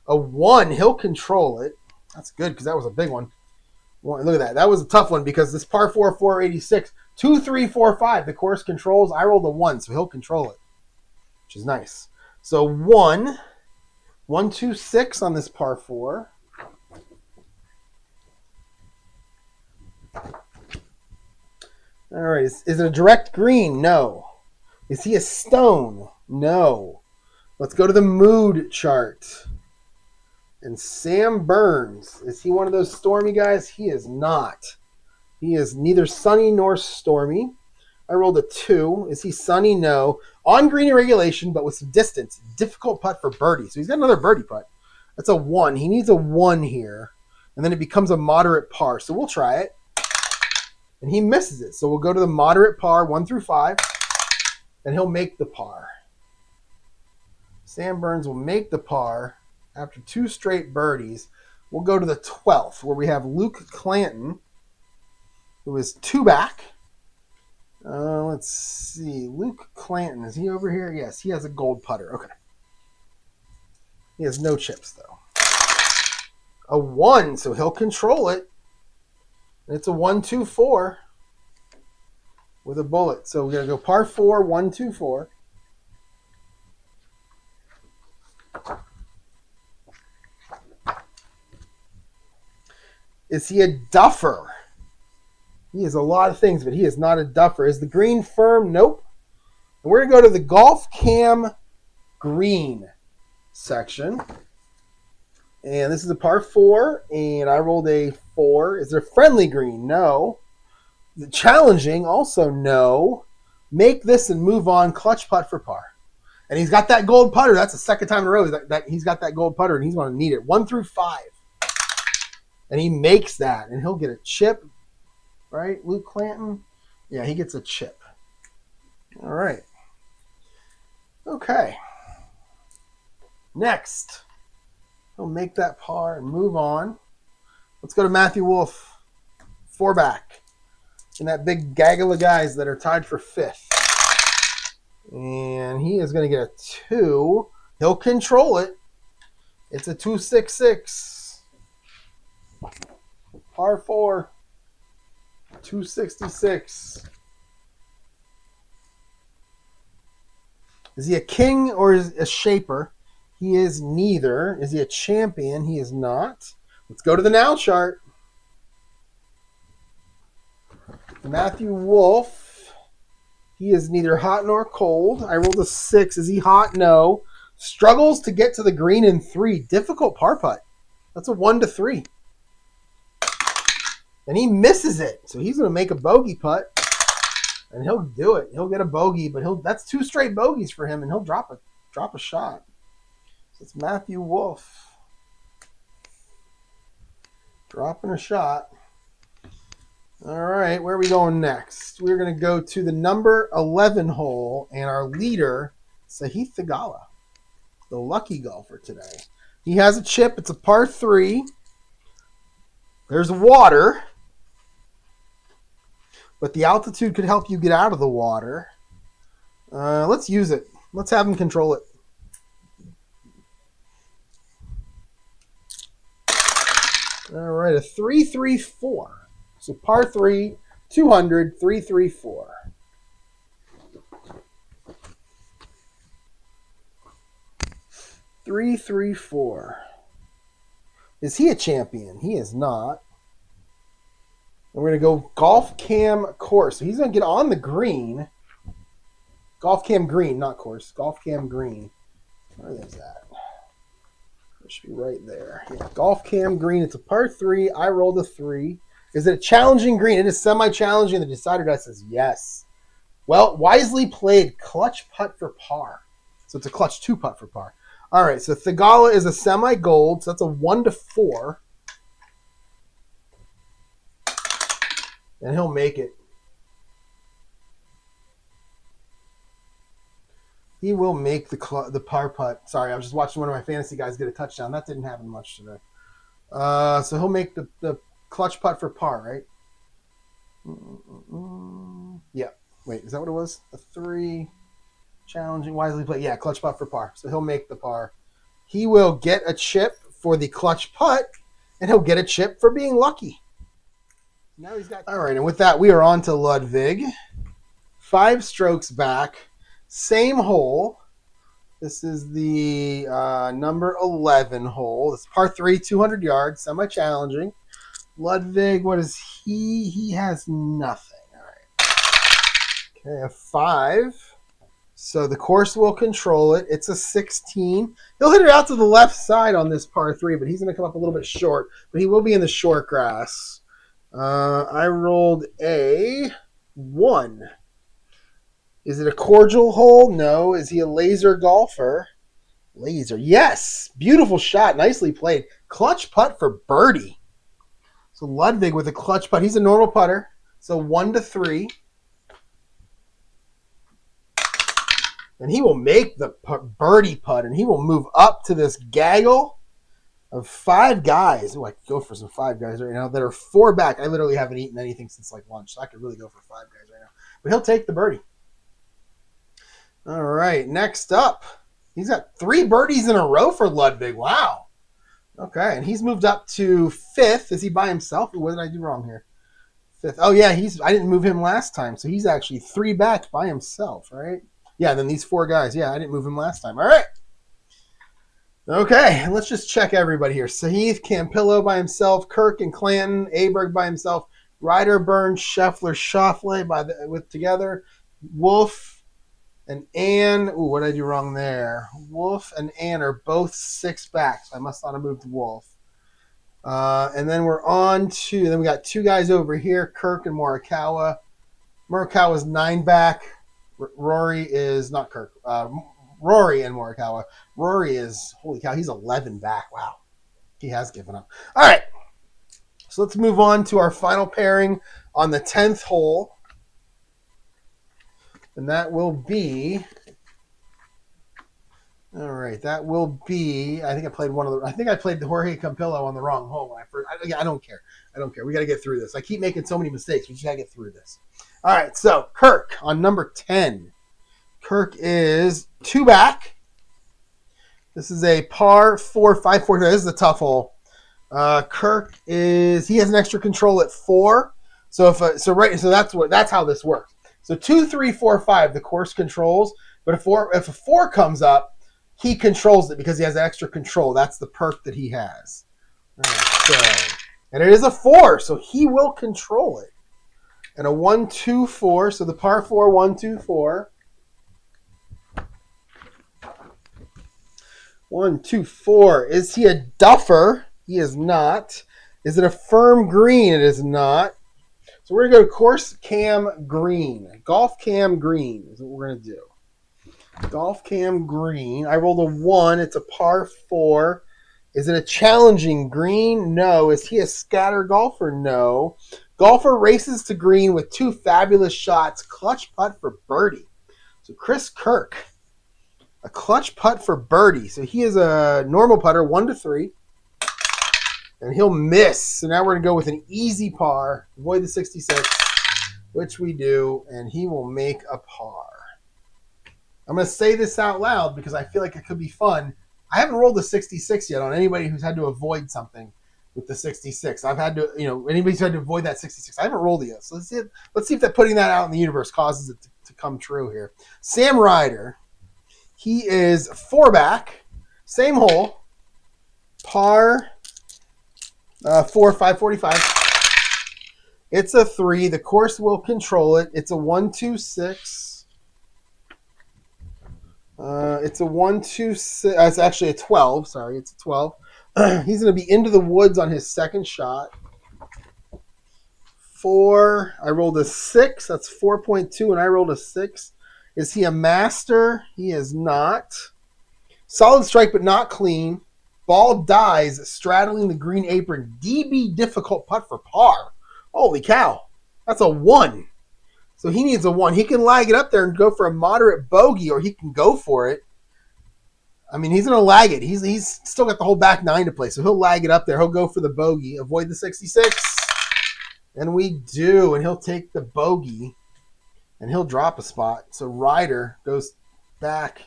A 1. He'll control it. That's good because that was a big one. Look at that. That was a tough one because this par 4, 486, 2, 3, 4, 5. The course controls. I rolled a 1, so he'll control it, which is nice. So 1, 1, 2, 6 on this par 4. All right. Is it a direct green? No. Is he a stone? No. Let's go to the mood chart. And Sam Burns, is he one of those stormy guys? He is not. He is neither sunny nor stormy. I rolled a 2. Is he sunny? No. On green irregulation, but with some distance. Difficult putt for birdie. So he's got another birdie putt. That's a 1. He needs a 1 here. And then it becomes a moderate par. So we'll try it. And he misses it. So we'll go to the moderate par, 1 through 5. And he'll make the par. Sam Burns will make the par after 2 straight birdies. We'll go to the 12th, where we have Luke Clanton, who is 2 back. Let's see. Luke Clanton, is he over here? Yes, he has a gold putter. Okay. He has no chips, though. A 1, so he'll control it. And it's a 1, 2, 4 with a bullet. So we're going to go par 4, 1, 2, 4. Is he a duffer? He is a lot of things, but he is not a duffer. Is the green firm? Nope. And we're going to go to the Golf Cam green section. And this is a par 4, and I rolled a 4. Is there friendly green? No. Is it challenging? Also no. Make this and move on. Clutch putt for par. And he's got that gold putter. That's the second time in a row he's got that gold putter, and he's going to need it. 1 through 5. And he makes that, and he'll get a chip. Right, Luke Clanton? Yeah, he gets a chip. All right. Okay. Next. He'll make that par and move on. Let's go to Matthew Wolff. 4 back. And that big gaggle of guys that are tied for 5th. And he is going to get a 2. He'll control it. It's a 266. Par 4. 266. Is he a king or is a shaper? He is neither. Is he a champion? He is not. Let's go to the now chart. Matthew Wolff. He is neither hot nor cold. I rolled a 6. Is he hot? No. Struggles to get to the green in 3. Difficult par putt. That's a 1-3. And he misses it. So he's going to make a bogey putt. And he'll do it. He'll get a bogey, but that's 2 straight bogeys for him, and he'll drop a shot. So it's Matthew Wolff dropping a shot. All right, where are we going next? We're going to go to the number 11 hole, and our leader, Sahith Theegala, the lucky golfer today. He has a chip. It's a par 3. There's water, but the altitude could help you get out of the water. Let's use it. Let's have him control it. All right, a 3-3-4. So par 3, 200, 3-3-4. Is he a champion? He is not. And we're going to go golf cam course. So he's going to get on the green. Golf cam green, not course. Golf cam green. Where is that? It should be right there. Yeah, golf cam green. It's a par 3. I rolled a 3. Is it a challenging green? It is semi-challenging. The decider die says yes. Well, wisely played. Clutch putt for par. So it's a clutch 2 putt for par. All right, so Theegala is a semi-gold. So that's a 1-4. And he'll make it. He will make the par putt. Sorry, I was just watching one of my fantasy guys get a touchdown. That didn't happen much today. So he'll make the clutch putt for par, right? Yeah. Wait, is that what it was? A 3. Challenging, wisely played. Yeah, clutch putt for par. So he'll make the par. He will get a chip for the clutch putt, and he'll get a chip for being lucky. Now he's got. All right, and with that, we are on to Ludwig. 5 strokes back. Same hole. This is the number 11 hole. It's par 3, 200 yards, semi-challenging. Ludwig, what is he? He has nothing. All right. Okay, a 5. So the course will control it. It's a 16. He'll hit it out to the left side on this par 3, but he's going to come up a little bit short. But he will be in the short grass. I rolled a 1. Is it a cordial hole? No. Is he a laser golfer? Laser. Yes. Beautiful shot. Nicely played. Clutch putt for birdie. So Ludwig with a clutch putt. He's a normal putter. So 1-3. And he will make the birdie putt, and he will move up to this gaggle of 5 guys. Oh, I could go for some 5 guys right now that are 4 back. I literally haven't eaten anything since like lunch, so I could really go for 5 guys right now. But he'll take the birdie. All right, next up. He's got 3 birdies in a row for Ludwig. Wow. Okay, and he's moved up to 5th. Is he by himself? Or what did I do wrong here? 5th. Oh, yeah, I didn't move him last time, so he's actually 3 back by himself, right? Yeah, then these 4 guys. Yeah, I didn't move him last time. All right. Okay, and let's just check everybody here. Sahith, Campillo by himself, Kirk and Clanton, Aberg by himself, Ryder, Burns, Scheffler, Schauffele together, Wolff and Ann. Ooh, what did I do wrong there? Wolff and Ann are both 6 back, so I must not have moved Wolff. And then we're on to, then we got 2 guys over here, Kirk and Morikawa. Morikawa's 9 back. Rory is not Kirk. Rory and Morikawa. Rory is, holy cow, he's 11 back. Wow. He has given up. All right. So let's move on to our final pairing on the 10th hole. And that will be, all right, that will be, I think I played the Jorge Campillo on the wrong hole. I don't care. I don't care. We got to get through this. I keep making so many mistakes. We just got to get through this. All right, so Kirk on number 10. Kirk is 2 back. This is a par 4, 5, 4. This is a tough hole. Kirk he has an extra control at 4. So that's how this works. So 2, 3, 4, 5, the course controls. But if a 4 comes up, he controls it because he has extra control. That's the perk that he has. All right, and it is a 4, so he will control it. And a 1, 2, 4. So the par 4, 1, 2, 4. 1, 2, 4. Is he a duffer? He is not. Is it a firm green? It is not. So we're going to go to course cam green. Golf cam green is what we're going to do. Golf cam green. I rolled a 1. It's a par 4. Is it a challenging green? No. Is he a scatter golfer? No. Golfer races to green with 2 fabulous shots. Clutch putt for birdie. So Chris Kirk. A clutch putt for birdie. So he is a normal putter, 1 to 3. And he'll miss. So now we're going to go with an easy par. Avoid the 66, which we do. And he will make a par. I'm going to say this out loud because I feel like it could be fun. I haven't rolled a 66 yet on anybody who's had to avoid something with the 66. I've had to, anybody's had to avoid that 66. I haven't rolled it yet. So let's see if that putting that out in the universe causes it to come true here. Sam Ryder. He is 4 back. Same hole. Par 4, 545. It's a 3. The course will control it. It's a 1, 2, 6. It's a 1, 2, 6. It's actually a 12. Sorry, it's a 12. He's going to be into the woods on his second shot. 4. I rolled a 6. That's 4.2, and I rolled a 6. Is he a master? He is not. Solid strike, but not clean. Ball dies, straddling the green apron. DB difficult putt for par. Holy cow. That's a 1. So he needs a 1. He can lag it up there and go for a moderate bogey, or he can go for it. I mean, he's going to lag it. He's still got the whole back 9 to play, so he'll lag it up there. He'll go for the bogey. Avoid the 66. And we do, and he'll take the bogey. And he'll drop a spot. So Ryder goes back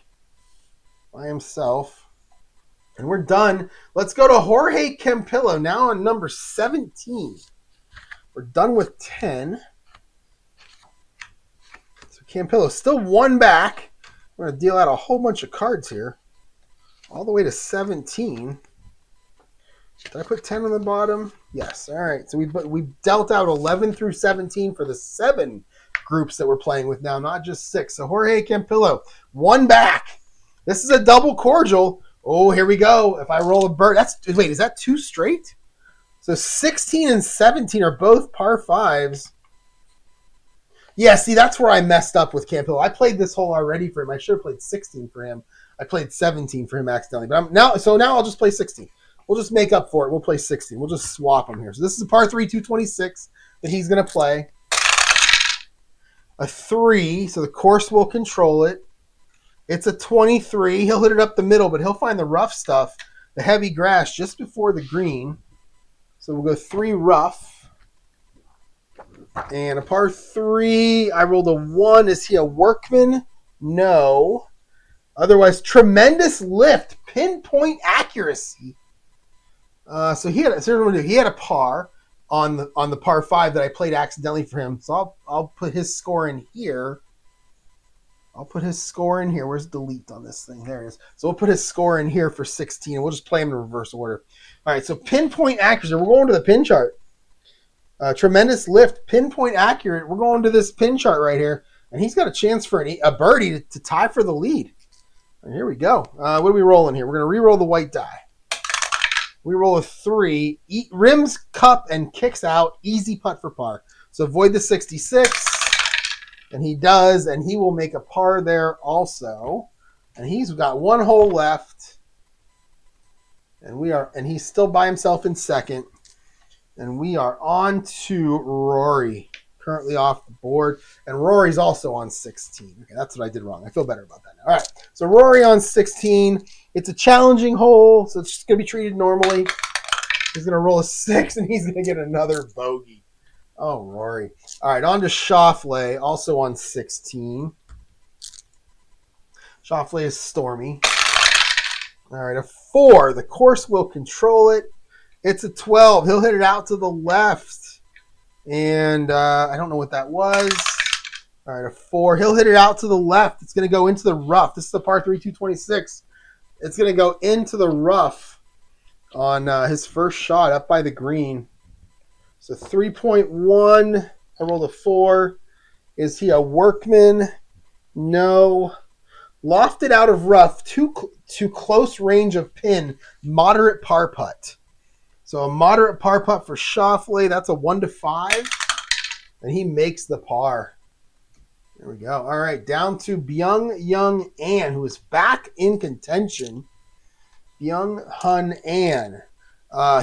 by himself. And we're done. Let's go to Jorge Campillo now on number 17. We're done with 10. So Campillo still 1 back. We're going to deal out a whole bunch of cards here. All the way to 17. Did I put 10 on the bottom? Yes. All right. So we dealt out 11 through 17 for the 7 groups that we're playing with now, not just 6. So Jorge Campillo, 1 back. This is a double cordial. Oh, here we go. If I roll a bird, is that 2 straight? So 16 and 17 are both par 5s. Yeah, see, that's where I messed up with Campillo. I played this hole already for him. I should have played 16 for him. I played 17 for him accidentally. But now I'll just play 16. We'll just make up for it. We'll play 16. We'll just swap them here. So this is a par 3, 226 that he's going to play. A 3, so the course will control it. It's a 23. He'll hit it up the middle, but he'll find the rough stuff, the heavy grass, just before the green. So we'll go 3 rough. And a par 3, I rolled a 1. Is he a workman? No. Otherwise, tremendous lift, pinpoint accuracy. So he had a par on the par 5 that I played accidentally for him. So I'll put his score in here. Where's delete on this thing? There it is. So we'll put his score in here for 16, and we'll just play him in reverse order. All right, so pinpoint accuracy. We're going to the pin chart. Tremendous lift, pinpoint accurate. We're going to this pin chart right here, and he's got a chance for a birdie to tie for the lead. And here we go. What are we rolling here? We're going to re-roll the white die. We roll a 3. Rims, cup, and kicks out. Easy putt for par. So avoid the 66. And he does, and he will make a par there also. And he's got 1 hole left. And he's still by himself in second. And we are on to Rory. Currently off the board. And Rory's also on 16. Okay, that's what I did wrong. I feel better about that now. All right. So Rory on 16. It's a challenging hole, so it's just going to be treated normally. He's going to roll a 6, and he's going to get another bogey. Oh, Rory. All right, on to Schauffele, also on 16. Schauffele is stormy. All right, a 4. The course will control it. It's a 12. He'll hit it out to the left. And I don't know what that was. All right, a 4. He'll hit it out to the left. It's going to go into the rough. This is the par 3, 226. It's going to go into the rough on his first shot up by the green. So 3.1. I rolled a 4. Is he a workman? No. Lofted out of rough, too close range of pin, moderate par putt. So a moderate par putt for Schauffele. That's a 1 to 5. And he makes the par. There we go. All right, down to Byung-Young An, who is back in contention. Byung-Hun An.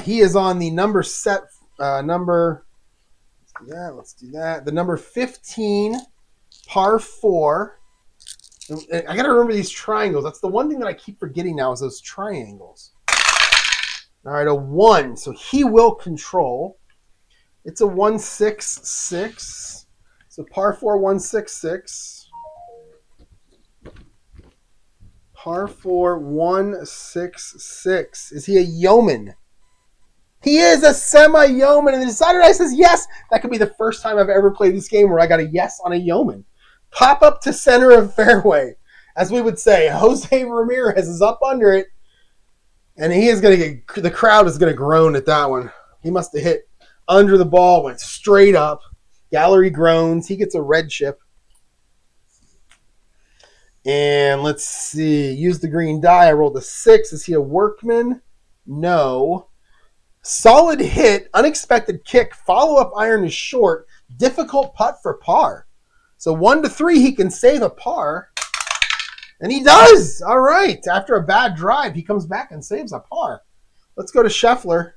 He is on the number set. Let's do that. The number 15, par 4. I got to remember these triangles. That's the one thing that I keep forgetting now is those triangles. All right, a 1. So he will control. It's a 166. So par 4, 166. Par 4, 166. Is he a yeoman? He is a semi-yeoman. And the decider die says yes. That could be the first time I've ever played this game where I got a yes on a yeoman. Pop up to center of fairway. As we would say, Jose Ramirez is up under it. And he is going to get, the crowd is going to groan at that one. He must have hit under the ball, went straight up. Gallery groans. He gets a red chip. And let's see. Use the green die. I rolled a 6. Is he a workman? No. Solid hit. Unexpected kick. Follow-up iron is short. Difficult putt for par. So 1 to 3, he can save a par. And he does. All right. After a bad drive, he comes back and saves a par. Let's go to Scheffler.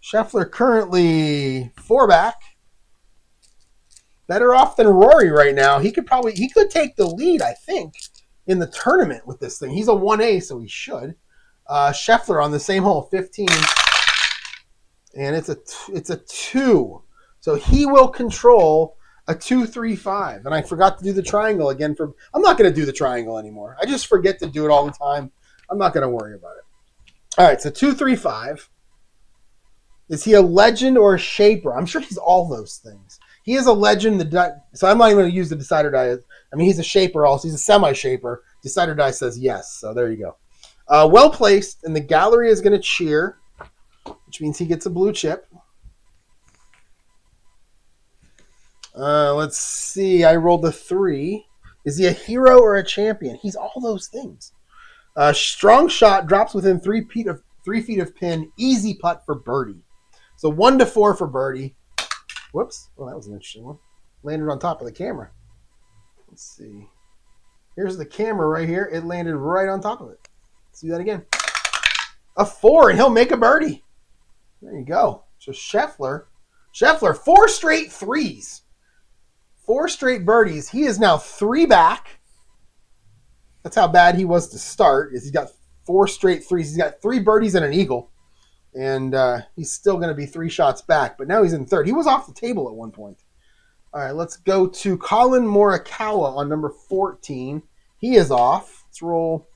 Scheffler currently 4 back. Better off than Rory right now. He could take the lead, I think, in the tournament with this thing. He's a 1A, so he should. Scheffler on the same hole, 15. And it's a 2. So he will control a 2-3-5. And I forgot to do the triangle again. I'm not going to do the triangle anymore. I just forget to do it all the time. I'm not going to worry about it. All right, so 2-3-5. Is he a legend or a shaper? I'm sure he's all those things. He is a legend. So I'm not even going to use the decider die. I mean, he's a shaper also. He's a semi-shaper. Decider die says yes. So there you go. Well placed. And the gallery is going to cheer, which means he gets a blue chip. Let's see. I rolled a 3. Is he a hero or a champion? He's all those things. Strong shot, drops within 3 feet of pin. Easy putt for birdie. So 1 to 4 for birdie. Whoops. Well, that was an interesting one. Landed on top of the camera. Let's see. Here's the camera right here. It landed right on top of it. Let's do that again. A 4, and he'll make a birdie. There you go. So Scheffler, 4 straight 3s. 4 straight birdies. He is now 3 back. That's how bad he was to start. He's got 4 straight 3s. He's got 3 birdies and an eagle. And he's still going to be 3 shots back. But now he's in third. He was off the table at one point. All right, let's go to Colin Morikawa on number 14. He is off. Let's roll.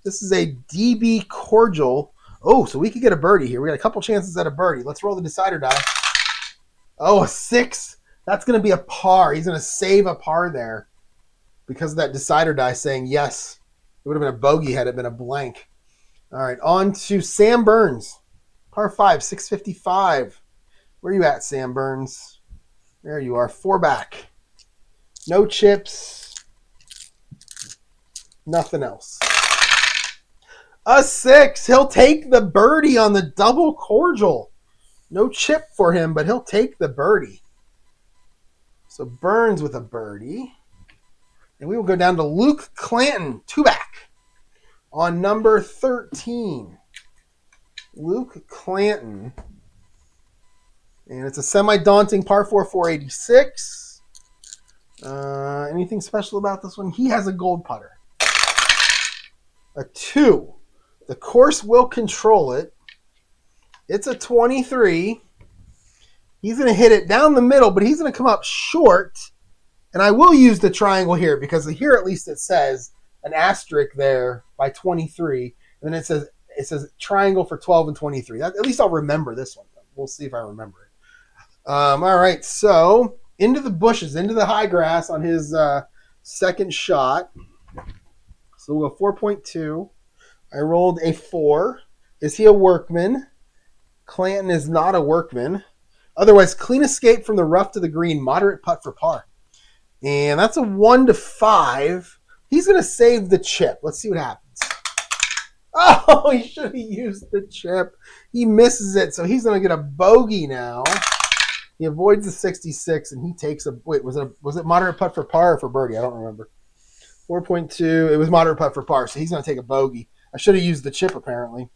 This is a DB Cordial. Oh, so we could get a birdie here. We got a couple chances at a birdie. Let's roll the decider die. Oh, a 6. That's going to be a par. He's going to save a par there because of that decider die saying yes. It would have been a bogey had it been a blank. All right, on to Sam Burns. Par 5, 655. Where are you at, Sam Burns? There you are, 4 back. No chips. Nothing else. A 6. He'll take the birdie on the double cordial. No chip for him, but he'll take the birdie. So Burns with a birdie. And we will go down to Luke Clanton, 2 back, on number 13. Luke Clanton. And it's a semi-daunting par 4, 486. Anything special about this one? He has a gold putter. A 2. The course will control it. It's a 23. He's going to hit it down the middle, but he's going to come up short. And I will use the triangle here because here at least it says an asterisk there by 23. And then it says triangle for 12 and 23. At least I'll remember this one. We'll see if I remember it. All right, so into the bushes, into the high grass on his second shot. So we'll go 4.2. I rolled a 4. Is he a workman? Clanton is not a workman. Otherwise, clean escape from the rough to the green, moderate putt for par. And that's a 1 to 5. He's going to save the chip. Let's see what happens. Oh, he should have used the chip. He misses it, so he's going to get a bogey now. He avoids the 66, and he takes a... Wait, was it moderate putt for par or for birdie? I don't remember. 4.2. It was moderate putt for par, so he's going to take a bogey. I should have used the chip, apparently.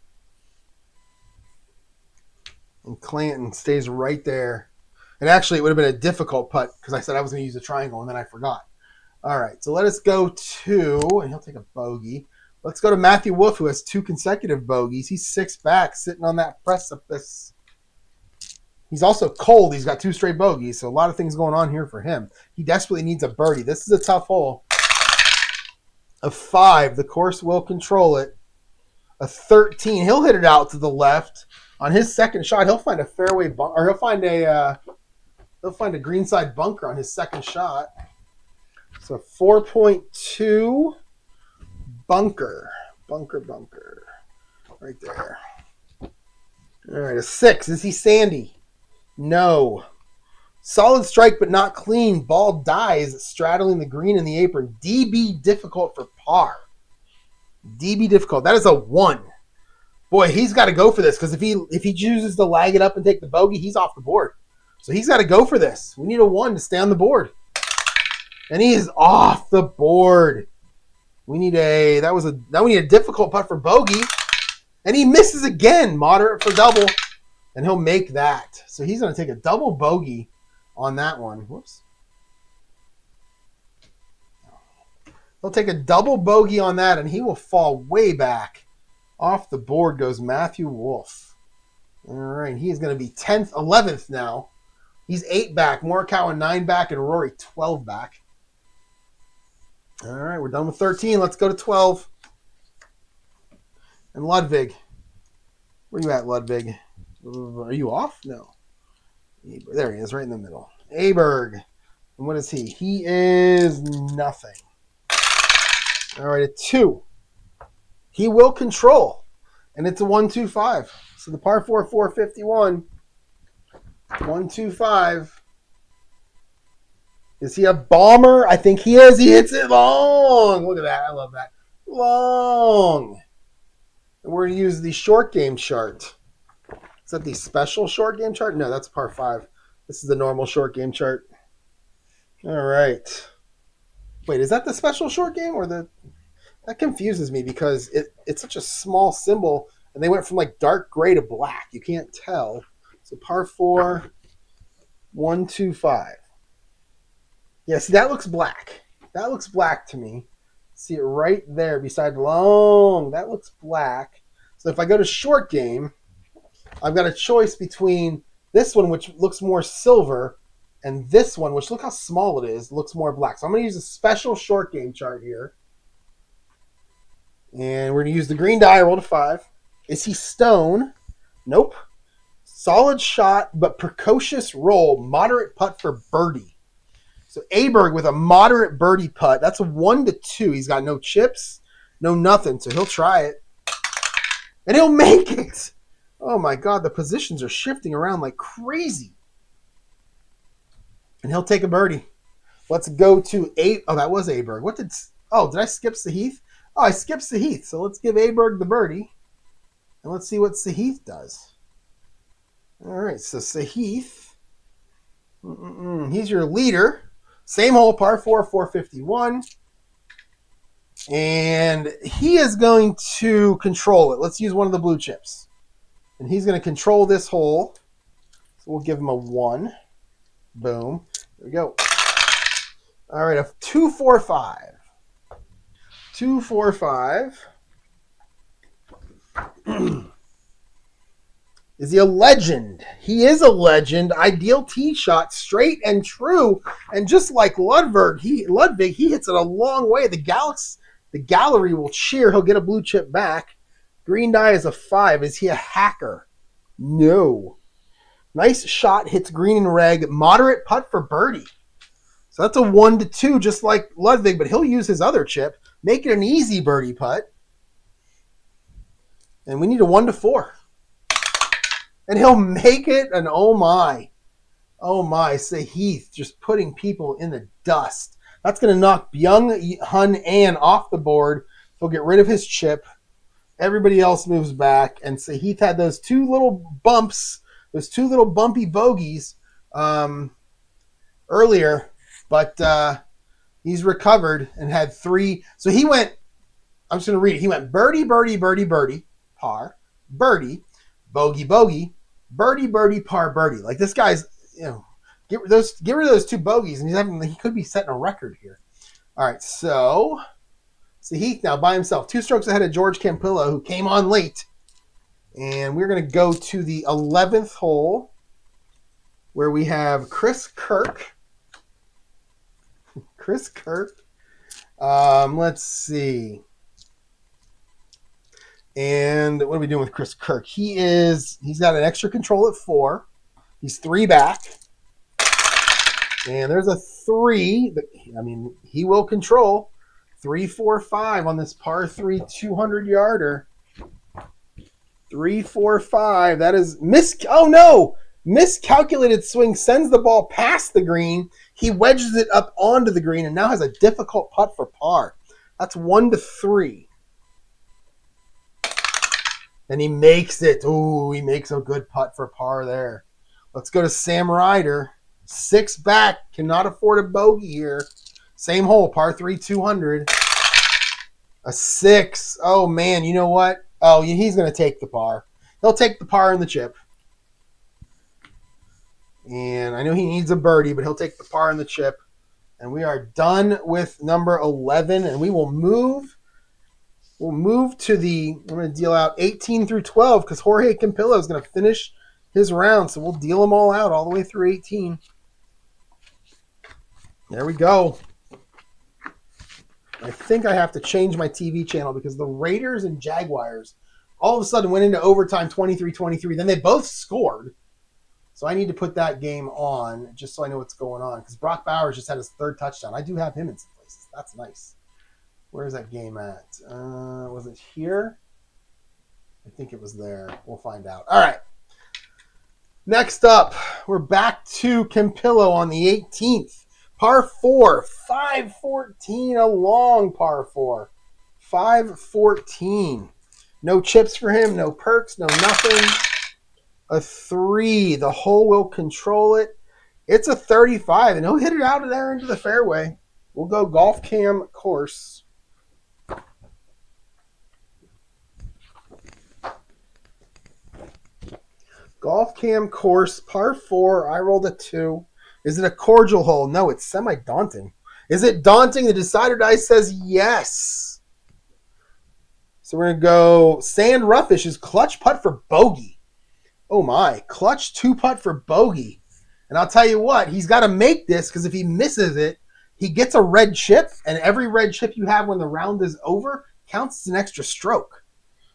And Clanton stays right there. And actually, it would have been a difficult putt because I said I was going to use a triangle, and then I forgot. All right, so let us go to, and he'll take a bogey. Let's go to Matthew Wolff, who has 2 consecutive bogeys. He's 6 back, sitting on that precipice. He's also cold. He's got 2 straight bogeys, so a lot of things going on here for him. He desperately needs a birdie. This is a tough hole. A 5. The course will control it. A 13. He'll hit it out to the left. On his second shot, he'll find a fairway or he'll find a greenside bunker on his second shot. So 4.2 bunker. Bunker. Right there. All right, a 6. Is he sandy? No. Solid strike, but not clean. Ball dies, straddling the green in the apron. DB difficult for par. DB difficult. That is a 1. Boy, he's got to go for this because if he chooses to lag it up and take the bogey, he's off the board. So he's got to go for this. We need a 1 to stay on the board. And he is off the board. We need a difficult putt for bogey. And he misses again. Moderate for double. And he'll make that. So he's going to take a double bogey on that one. Whoops. He'll take a double bogey on that, and he will fall way back. Off the board goes Matthew Wolff. All right, he is going to be 10th, 11th now. He's 8 back. Morikawa 9 back, and Rory 12 back. All right, we're done with 13. Let's go to 12. And Ludwig. Where you at, Ludwig? Are you off? No. There he is, right in the middle. Aberg. And what is he? He is nothing. All right, a 2. He will control. And it's a 1-2-5. So the par 4, 451. 1-2-5. Is he a bomber? I think he is. He hits it long. Look at that. I love that. Long. And we're going to use the short game chart. Is that the special short game chart? No, that's par 5. This is the normal short game chart. All right. Wait, is that the special short game or the... That confuses me because it's such a small symbol, and they went from like dark gray to black. You can't tell. So par 4, 1-2-5. Yeah, see, that looks black. That looks black to me. See it right there beside long. That looks black. So if I go to short game, I've got a choice between this one, which looks more silver, and this one, which look how small it is, looks more black. So I'm going to use a special short game chart here. And we're going to use the green die. I rolled a 5. Is he stone? Nope. Solid shot, but precocious roll. Moderate putt for birdie. So Aberg with a moderate birdie putt. That's a 1-2. He's got no chips, no nothing. So he'll try it. And he'll make it. Oh my God, the positions are shifting around like crazy. And he'll take a birdie. Let's go to 8. Oh, that was Aberg. Did I skip Sahith? Oh, I skipped Sahith. So let's give Aberg the birdie. And let's see what Sahith does. All right, so Sahith. He's your leader. Same hole, par 4, 451. And he is going to control it. Let's use one of the blue chips. And he's going to control this hole. So we'll give him a 1. Boom. There we go. All right, a 2-4-5. 2-4-5. Is he a legend? He is a legend. Ideal tee shot, straight and true. And just like Ludwig, he hits it a long way. The gallery will cheer. He'll get a blue chip back. Green die is a 5. Is he a hacker? No. Nice shot, hits green and reg. Moderate putt for birdie. So that's a 1-2, just like Ludwig, but he'll use his other chip. Make it an easy birdie putt. And we need a 1-4. And he'll make it an oh my. Oh my, say Heath just putting people in the dust. That's going to knock Byung Hun An off the board. He'll get rid of his chip. Everybody else moves back. And say Heath had those two little bumps, those two little bumpy bogeys earlier. But he's recovered and had 3. So he went, I'm just going to read it. He went birdie, birdie, birdie, birdie, par, birdie, bogey, bogey, birdie, birdie, par, birdie. Like this guy's, get rid of those 2 bogeys, and he could be setting a record here. All right, so Heath now by himself, 2 strokes ahead of George Campillo, who came on late. And we're going to go to the 11th hole, where we have Chris Kirk. Let's see. And what are we doing with Chris Kirk? He's got an extra control at 4. He's 3 back. And there's a 3. He will control 3, 4, 5 on this par 3 200-yarder. 3, 4, 5. That is miscalculated swing, sends the ball past the green. He wedges it up onto the green and now has a difficult putt for par. That's 1-3. And he makes it. Ooh, he makes a good putt for par there. Let's go to Sam Ryder. 6 back. Cannot afford a bogey here. Same hole, par 3 200. A 6. Oh, man, you know what? Oh, he's going to take the par. He'll take the par and the chip. And I know he needs a birdie, but he'll take the par and the chip. And we are done with number 11. And we will move. We'll move to I'm going to deal out 18 through 12 because Jorge Campillo is going to finish his round. So we'll deal them all out all the way through 18. There we go. I think I have to change my TV channel because the Raiders and Jaguars all of a sudden went into overtime 23-23. Then they both scored. So I need to put that game on just so I know what's going on because Brock Bowers just had his 3rd touchdown. I do have him in some places. That's nice. Where's that game at? Was it here? I think it was there. We'll find out. All right. Next up, we're back to Campillo on the 18th. Par 4, 514, a long par 4. 514. No chips for him, no perks, no nothing. A 3. The hole will control it. It's a 35, and he'll hit it out of there into the fairway. We'll go Golf Cam course. Golf Cam course, par 4. I rolled a 2. Is it a cordial hole? No, it's semi-daunting. Is it daunting? The decider dice says yes. So we're going to go Sand Roughish is clutch putt for bogey. Oh my, clutch 2 putt for bogey. And I'll tell you what, he's got to make this because if he misses it, he gets a red chip, and every red chip you have when the round is over counts as an extra stroke.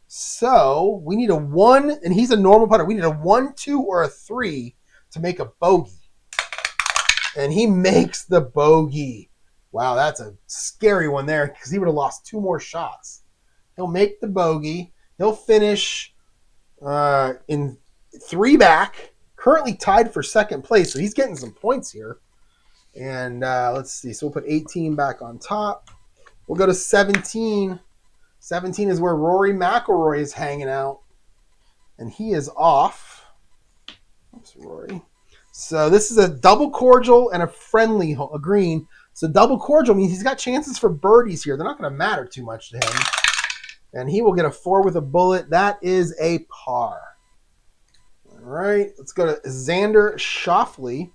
So we need a 1, and he's a normal putter. We need a 1, 2, or a 3 to make a bogey. And he makes the bogey. Wow, that's a scary one there because he would have lost 2 more shots. He'll make the bogey. He'll finish in 3 back, currently tied for 2nd place. So he's getting some points here. And let's see. So we'll put 18 back on top. We'll go to 17. 17 is where Rory McIlroy is hanging out. And he is off. Oops, Rory. So this is a double cordial and a friendly a green. So double cordial means he's got chances for birdies here. They're not going to matter too much to him. And he will get a 4 with a bullet. That is a par. All right. Let's go to Xander Schauffele,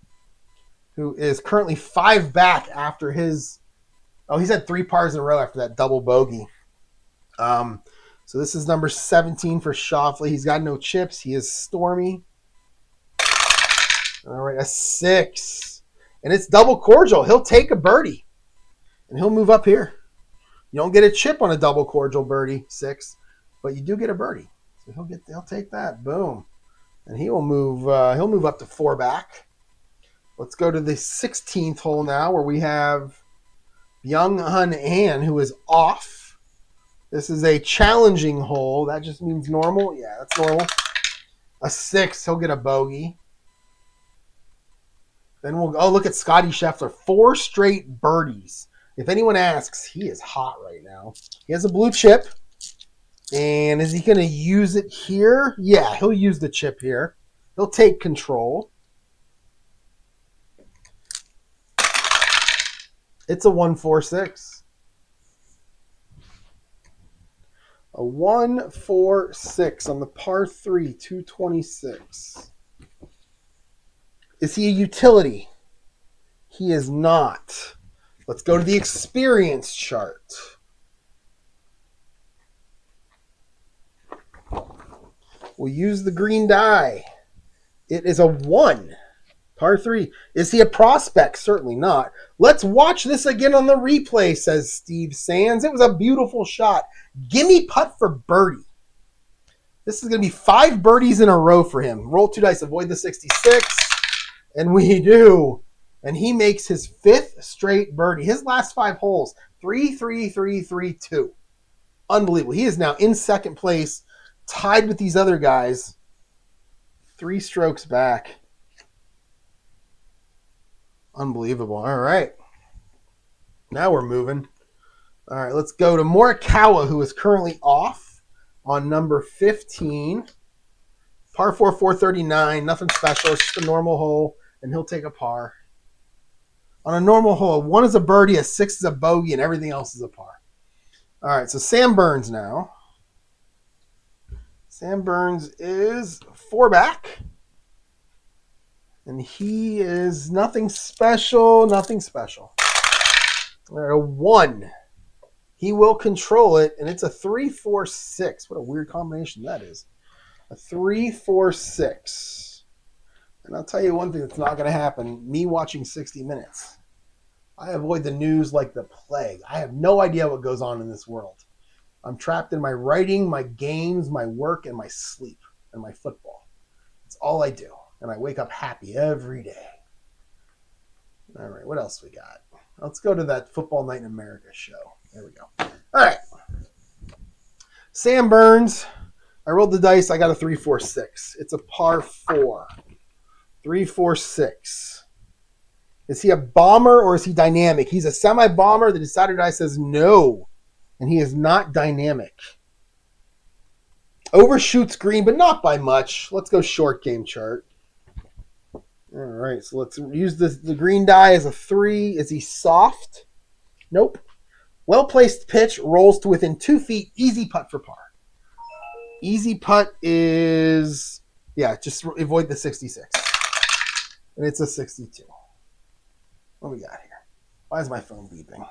who is currently 5 back after his... Oh, he's had 3 pars in a row after that double bogey. So this is number 17 for Shoffley. He's got no chips. He is stormy. All right, a 6. And it's double cordial. He'll take a birdie. And he'll move up here. You don't get a chip on a double cordial birdie, 6. But you do get a birdie. So he'll take that. Boom. And he'll move up to 4 back. Let's go to the 16th hole now, where we have Byung-Hun An, who is off. This is a challenging hole. That just means normal. Yeah, that's normal. A 6. He'll get a bogey. Then look at Scotty Scheffler. 4 straight birdies. If anyone asks, he is hot right now. He has a blue chip. And is he going to use it here? Yeah, he'll use the chip here. He'll take control. It's a 1-4-6. A 1-4-6 on the par 3, 226. Is he a utility? He is not. Let's go to the experience chart. We'll use the green die. It is a 1. Par 3. Is he a prospect? Certainly not. Let's watch this again on the replay, says Steve Sands. It was a beautiful shot. Gimme putt for birdie. This is going to be 5 birdies in a row for him. Roll 2 dice, avoid the 66. And we do. And he makes his 5th straight birdie. His last 5 holes, 3, 3, 3, 3, 2. Unbelievable. He is now in second place, tied with these other guys. 3 strokes back. Unbelievable. All right. Now we're moving. All right, let's go to Morikawa, who is currently off on number 15. Par 4, 439. Nothing special. It's just a normal hole, and he'll take a par. On a normal hole, 1 is a birdie, a 6 is a bogey, and everything else is a par. All right, so Sam Burns now. Sam Burns is 4 back. And he is nothing special, nothing special. All right, a 1. He will control it, and it's a 3-4-6. What a weird combination that is. A 3-4-6. And I'll tell you one thing that's not going to happen. Me watching 60 Minutes. I avoid the news like the plague. I have no idea what goes on in this world. I'm trapped in my writing, my games, my work, and my sleep, and my football. It's all I do. And I wake up happy every day. All right, what else we got? Let's go to that Football Night in America show. There we go. All right. Sam Burns. I rolled the dice. I got a 3-4-6. It's a par 4. 3-4-6. Is he a bomber or is he dynamic? He's a semi-bomber. The decider die says no. And he is not dynamic. Overshoots green, but not by much. Let's go short game chart. All right, so let's use the green die as a 3. Is he soft? Nope. Well-placed pitch, rolls to within 2 feet. Easy putt for par. Easy putt is, yeah, just avoid the 66. And it's a 62. What we got here? Why is my phone beeping?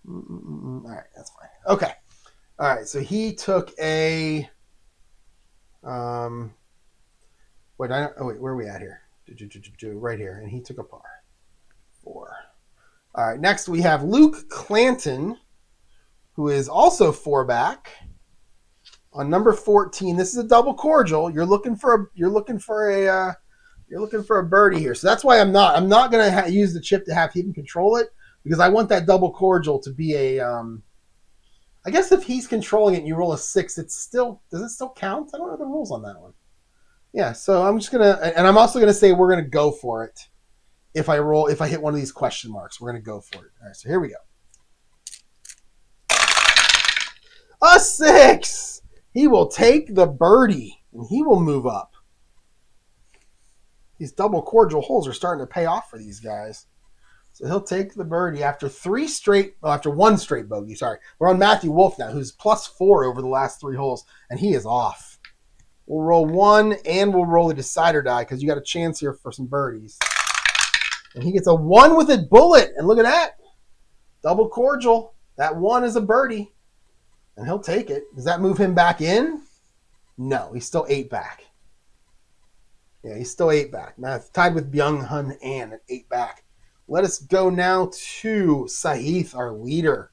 All right, that's fine. Okay. All right, so he took a... where are we at here? Right here. And he took a par. 4. All right, next we have Luke Clanton, who is also 4 back on number 14. This is a double cordial. You're looking for a birdie here. So that's why I'm not going to use the chip to have him control it, because I want that double cordial to be a I guess if he's controlling it and you roll a 6, does it still count? I don't know the rules on that one. Yeah, so I'm also gonna say we're gonna go for it. If I hit one of these question marks, we're gonna go for it. All right, so here we go. A 6. He will take the birdie and he will move up. These double cordial holes are starting to pay off for these guys. So he'll take the birdie after 1 straight bogey. Sorry, we're on Matthew Wolff now, who's +4 over the last 3 holes, and he is off. We'll roll 1, and we'll roll the decider die because you got a chance here for some birdies. And he gets a 1 with a bullet, and look at that. Double cordial. That 1 is a birdie. And he'll take it. Does that move him back in? No, he's still 8 back. Yeah, he's still 8 back. Now it's tied with Byung Hun An at 8 back. Let us go now to Sahith, our leader.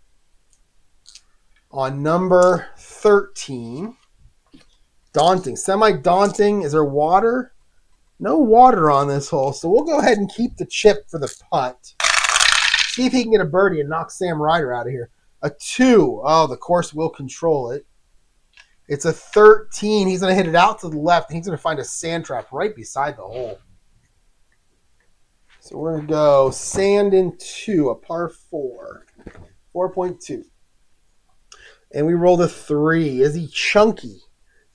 On number 13. Daunting. Semi-daunting. Is there water? No water on this hole, so we'll go ahead and keep the chip for the putt. See if he can get a birdie and knock Sam Ryder out of here. A 2. Oh, the course will control it. It's a 13. He's going to hit it out to the left, and he's going to find a sand trap right beside the hole. So we're going to go sand in 2, a par 4. 4.2. And we rolled a 3. Is he chunky?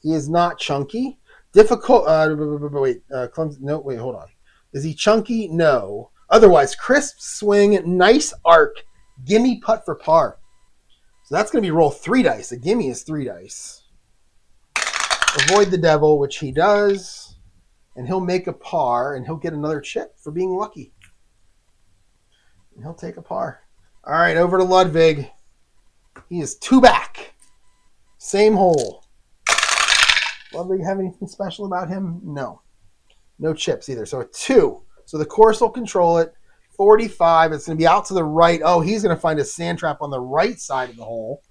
He is not chunky. Difficult. No, wait, hold on. Is he chunky? No. Otherwise, crisp swing, nice arc, gimme putt for par. So that's going to be roll 3 dice. A gimme is 3 dice. Avoid the devil, which he does. And he'll make a par, and he'll get another chip for being lucky. And he'll take a par. All right, over to Ludwig. He is 2 back. Same hole. Ludwig have anything special about him? No. No chips either. So a 2. So the course will control it. 45. It's going to be out to the right. Oh, he's going to find a sand trap on the right side of the hole.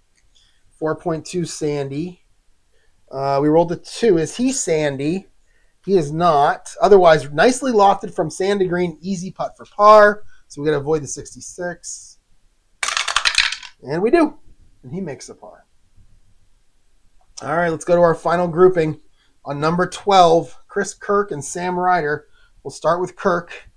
4.2 sandy. We rolled a 2. Is he sandy? He is not. Otherwise, nicely lofted from sand to green. Easy putt for par. So we got to avoid the 66. And we do. And he makes a par. All right, let's go to our final grouping. On number 12, Chris Kirk and Sam Ryder. We'll start with Kirk.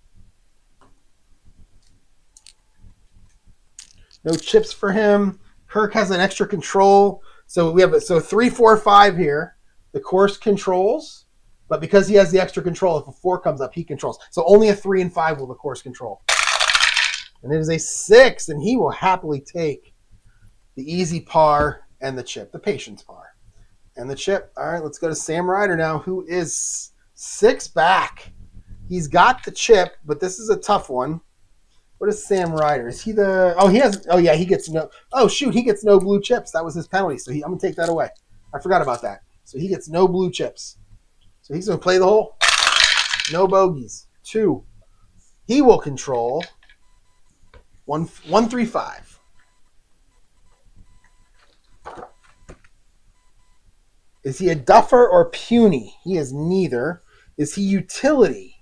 No chips for him. Kirk has an extra control. So we have 3, 4, 5 here. The course controls, but because he has the extra control, if a 4 comes up, he controls. So only a 3 and 5 will the course control. And it is a 6, and he will happily take the easy par and the chip, the patience par. And the chip. All right, let's go to Sam Ryder now, who is 6 back. He's got the chip, but this is a tough one. What is Sam Ryder? Is he the... Oh, he has... Oh, yeah, he gets no... Oh, shoot, he gets no blue chips. That was his penalty, so I'm going to take that away. I forgot about that. So he gets no blue chips. So he's going to play the hole. No bogeys. 2. He will control 135. Is he a duffer or puny? He is neither. Is he utility?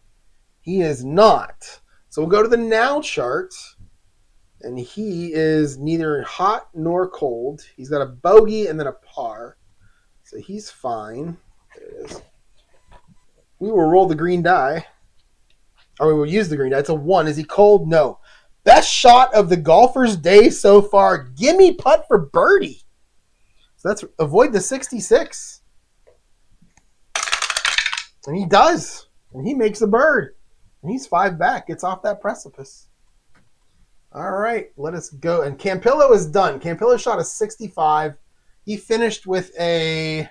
He is not. So we'll go to the now chart, and he is neither hot nor cold. He's got a bogey and then a par. So he's fine. There it is. We will roll the green die. Or we will use the green die. It's a 1. Is he cold? No. Best shot of the golfer's day so far. Gimme putt for birdie. So let's avoid the 66. And he does. And he makes a bird. And he's 5 back. Gets off that precipice. All right. Let us go. And Campillo is done. Campillo shot a 65. He finished with a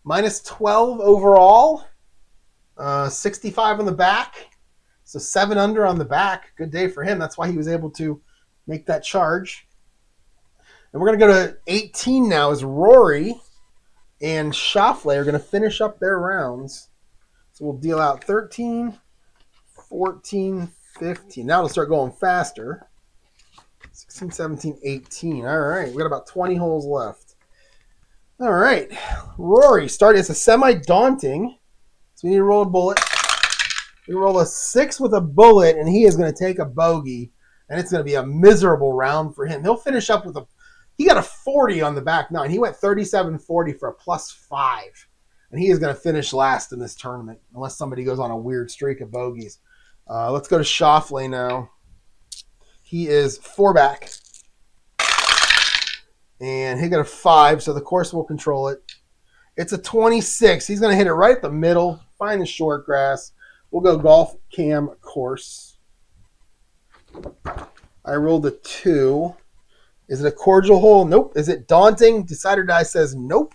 minus 12 overall. 65 on the back. So 7 under on the back. Good day for him. That's why he was able to make that charge. And we're going to go to 18 now as Rory and Schauffele are going to finish up their rounds. So we'll deal out 13, 14, 15. Now it'll start going faster. 16, 17, 18. All right. We got about 20 holes left. All right. Rory starting. It's a semi-daunting. So we need to roll a bullet. We roll a 6 with a bullet, and he is going to take a bogey. And it's going to be a miserable round for him. He'll finish up with a... He got a 40 on the back 9. He went 37-40 for a +5. And he is going to finish last in this tournament, unless somebody goes on a weird streak of bogeys. Let's go to Schauffele now. He is 4 back. And he got a 5, so the course will control it. It's a 26. He's going to hit it right at the middle, find the short grass. We'll go golf cam course. I rolled a 2. Is it a cordial hole? Nope. Is it daunting? Decider die says nope.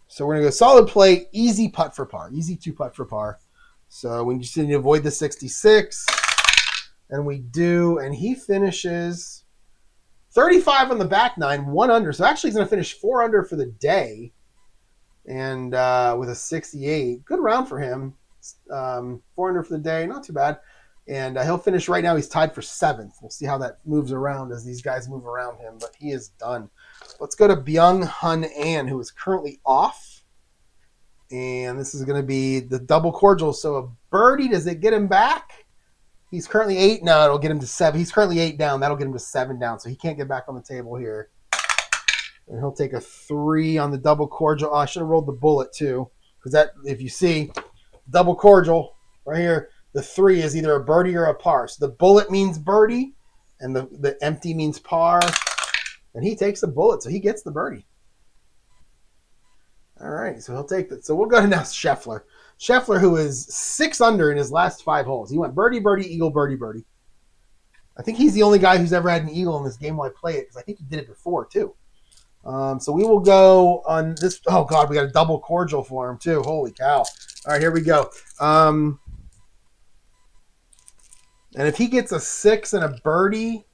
So we're going to go solid play, easy putt for par. Easy 2 putt for par. So we just need to avoid the 66. And we do. And he finishes 35 on the back nine, 1 under. So actually he's going to finish 4 under for the day. And with a 68. Good round for him. 4 under for the day. Not too bad. And he'll finish right now. He's tied for 7th. We'll see how that moves around as these guys move around him. But he is done. Let's go to Byung Hun An, who is currently off. And this is going to be the double cordial. So a birdie, does it get him back? He's currently 8. No, it'll get him to 7. He's currently 8 down. That'll get him to 7 down. So he can't get back on the table here. And he'll take a 3 on the double cordial. Oh, I should have rolled the bullet too. Because that, if you see, double cordial right here, the 3 is either a birdie or a par. So the bullet means birdie, and the empty means par. And he takes the bullet, so he gets the birdie. All right, so he'll take that. So we'll go to now Scheffler. Scheffler, who is 6 under in his last 5 holes. He went birdie, birdie, eagle, birdie, birdie. I think he's the only guy who's ever had an eagle in this game while I play it, because I think he did it before, too. So we will go on this. Oh, God, we got a double cordial for him, too. Holy cow. All right, here we go. And if he gets a 6 and a birdie,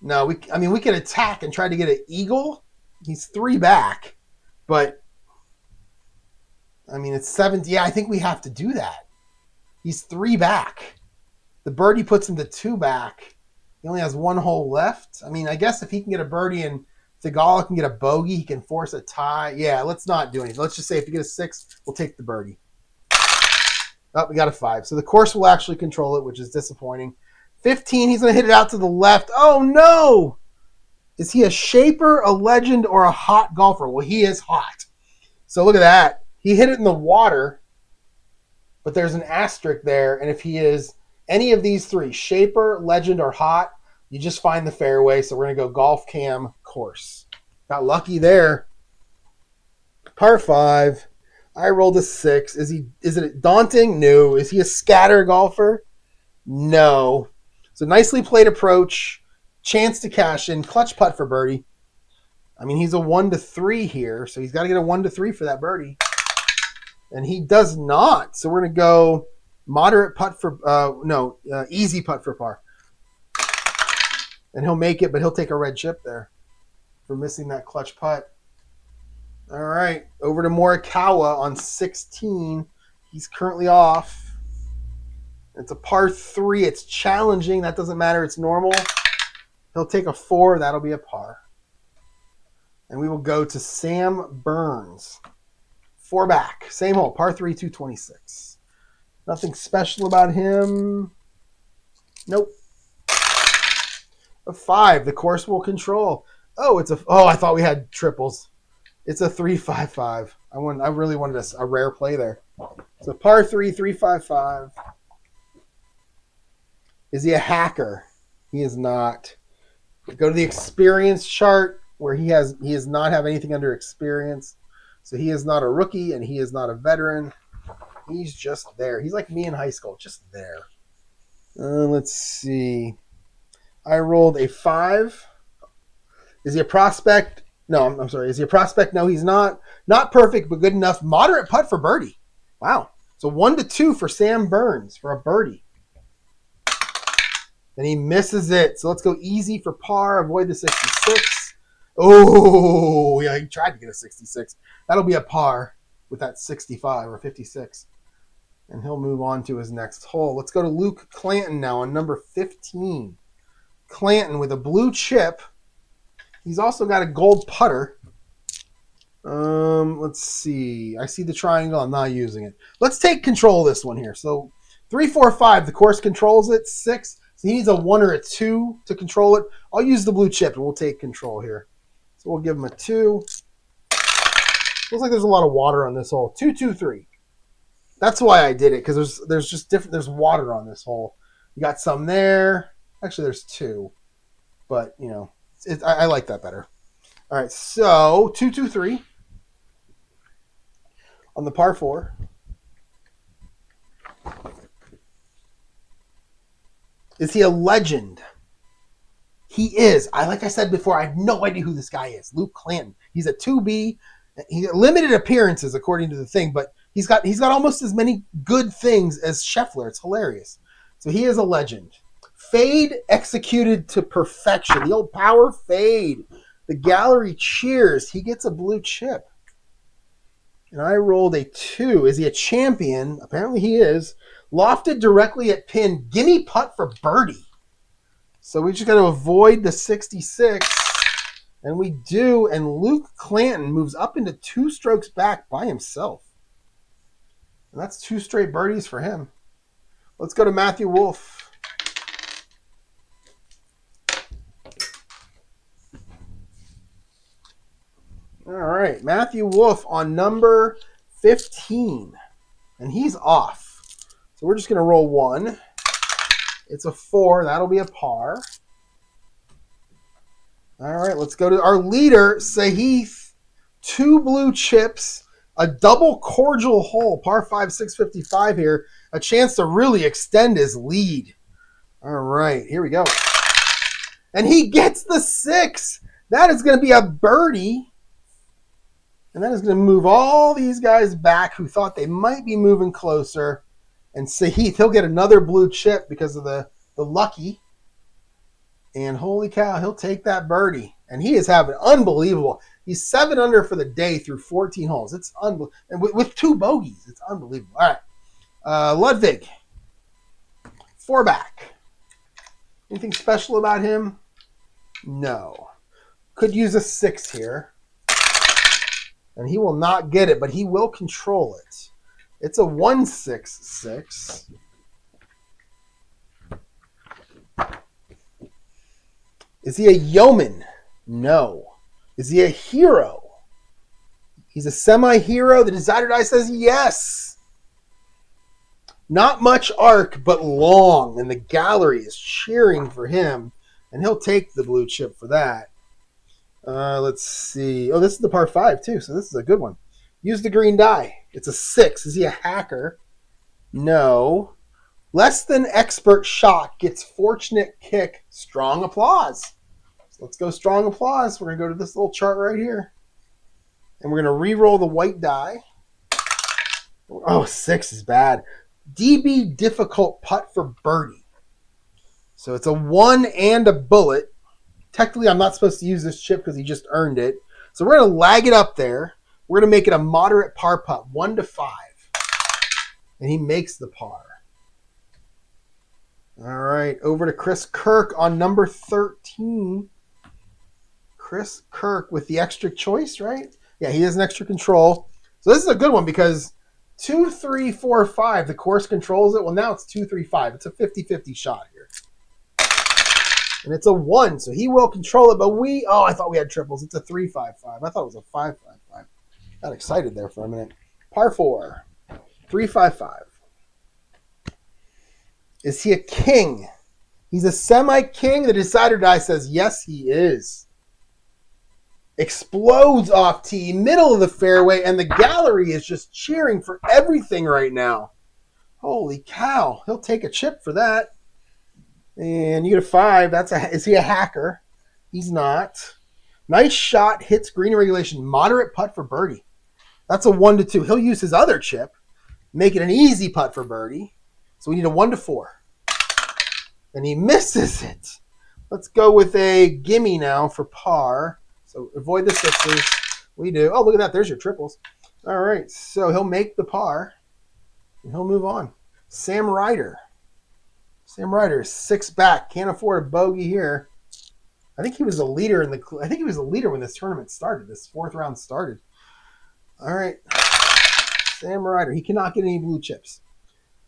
no, we can attack and try to get an eagle. He's 3 back, but it's 7. Yeah, I think we have to do that. He's 3 back. The birdie puts him to 2 back. He only has 1 hole left. I guess if he can get a birdie and Thigala can get a bogey, he can force a tie. Yeah, let's not do anything. Let's just say if you get a 6, we'll take the birdie. Oh, we got a 5. So the course will actually control it, which is disappointing. 15, he's going to hit it out to the left. Oh, no! Is he a shaper, a legend, or a hot golfer? Well, he is hot. So look at that. He hit it in the water, but there's an asterisk there. And if he is any of these 3, shaper, legend, or hot, you just find the fairway. So we're going to go golf cam course. Got lucky there. Par 5. I rolled a 6. Is it daunting? No. Is he a scatter golfer? No. So nicely played approach. Chance to cash in. Clutch putt for birdie. He's a 1-3 here, so he's got to get a 1-3 for that birdie. And he does not. So we're going to go moderate putt for easy putt for par. And he'll make it, but he'll take a red chip there for missing that clutch putt. All right, over to Morikawa on 16. He's currently off. It's a par 3. It's challenging. That doesn't matter. It's normal. He'll take a 4. That'll be a par. And we will go to Sam Burns. 4 back. Same hole. Par 3, 226. Nothing special about him. Nope. A 5. The course will control. Oh, I thought we had triples. It's a 3-5-5. I really wanted a rare play there. So par 3, 3-5-5. Is he a hacker? He is not. Go to the experience chart where he does not have anything under experience. So he is not a rookie and he is not a veteran. He's just there. He's like me in high school, just there. Let's see. I rolled a 5. Is he a prospect? No, I'm sorry. Is he a prospect? No, he's not. Not perfect, but good enough. Moderate putt for birdie. Wow. So 1-2 for Sam Burns for a birdie. And he misses it. So let's go easy for par. Avoid the 66. Oh, yeah, he tried to get a 66. That'll be a par with that 65 or 56. And he'll move on to his next hole. Let's go to Luke Clanton now on number 15. Clanton with a blue chip. He's also got a gold putter. Let's see. I see the triangle. I'm not using it. Let's take control of this one here. So 3, 4, 5. The course controls it. 6. So he needs a 1 or a 2 to control it. I'll use the blue chip and we'll take control here. So we'll give him a 2. Looks like there's a lot of water on this hole. 2, 2, 3. That's why I did it, because there's water on this hole. You got some there. Actually, there's 2. But, I like that better. All right, so 2, 2, 3 on the par 4. Is he a legend? He is. Like I said before, I have no idea who this guy is. Luke Clanton. He's a 2B. He limited appearances according to the thing, but he's got almost as many good things as Scheffler. It's hilarious. So he is a legend. Fade executed to perfection. The old power fade. The gallery cheers. He gets a blue chip. And I rolled a 2. Is he a champion? Apparently he is. Lofted directly at pin. Gimme putt for birdie. So we just got to avoid the 66. And we do. And Luke Clanton moves up into 2 strokes back by himself. And that's 2 straight birdies for him. Let's go to Matthew Wolff. All right, Matthew Wolff on number 15. And he's off. So we're just going to roll 1. It's a 4. That'll be a par. All right, let's go to our leader, Sahith. 2 blue chips, a double cordial hole, par 5, 655 here. A chance to really extend his lead. All right, here we go. And he gets the 6. That is going to be a birdie. And that is going to move all these guys back who thought they might be moving closer. And Sahith, he'll get another blue chip because of the lucky. And holy cow, he'll take that birdie. And he is having unbelievable. He's 7 under for the day through 14 holes. It's unbelievable. And with 2 bogeys, it's unbelievable. All right. Ludwig, 4 back. Anything special about him? No. Could use a 6 here. And he will not get it, but he will control it. It's a 1-6-6. Is he a yeoman? No. Is he a hero? He's a semi-hero. The Desired Eye says yes. Not much arc, but long. And the gallery is cheering for him. And he'll take the blue chip for that. Let's see. Oh, this is the par 5 too, so this is a good one. Use the green die. It's a 6. Is he a hacker? No. Less than expert shot gets fortunate kick. Strong applause. So let's go strong applause. We're going to go to this little chart right here. And we're going to re-roll the white die. Oh, 6 is bad. DB difficult putt for birdie. So it's a 1 and a bullet. Technically, I'm not supposed to use this chip because he just earned it. So we're going to lag it up there. We're going to make it a moderate par putt, 1-5. And he makes the par. All right, over to Chris Kirk on number 13. Chris Kirk with the extra choice, right? Yeah, he has an extra control. So this is a good one because 2, 3, 4, 5, the course controls it. Well, now it's 2, 3, 5. It's a 50-50 shot here. And it's a 1, so he will control it. But I thought we had triples. It's a 3-5-5. I thought it was a 5-5-5. Got excited there for a minute. Par 4, 3-5-5. Is he a king? He's a semi-king. The Decider Die says yes, he is. Explodes off tee, middle of the fairway, and the gallery is just cheering for everything right now. Holy cow. He'll take a chip for that. And you get a 5. Is he a hacker? He's not. Nice shot, hits green regulation. Moderate putt for birdie. That's a 1-2. He'll use his other chip. Make it an easy putt for birdie. So we need a 1-4. And he misses it. Let's go with a gimme now for par. So avoid the 6s. We do. Oh, look at that. There's your triples. All right. So he'll make the par. And he'll move on. Sam Ryder. Sam Ryder, 6 back. Can't afford a bogey here. I think he was a leader when this tournament started. This 4th round started. All right. Sam Ryder. He cannot get any blue chips.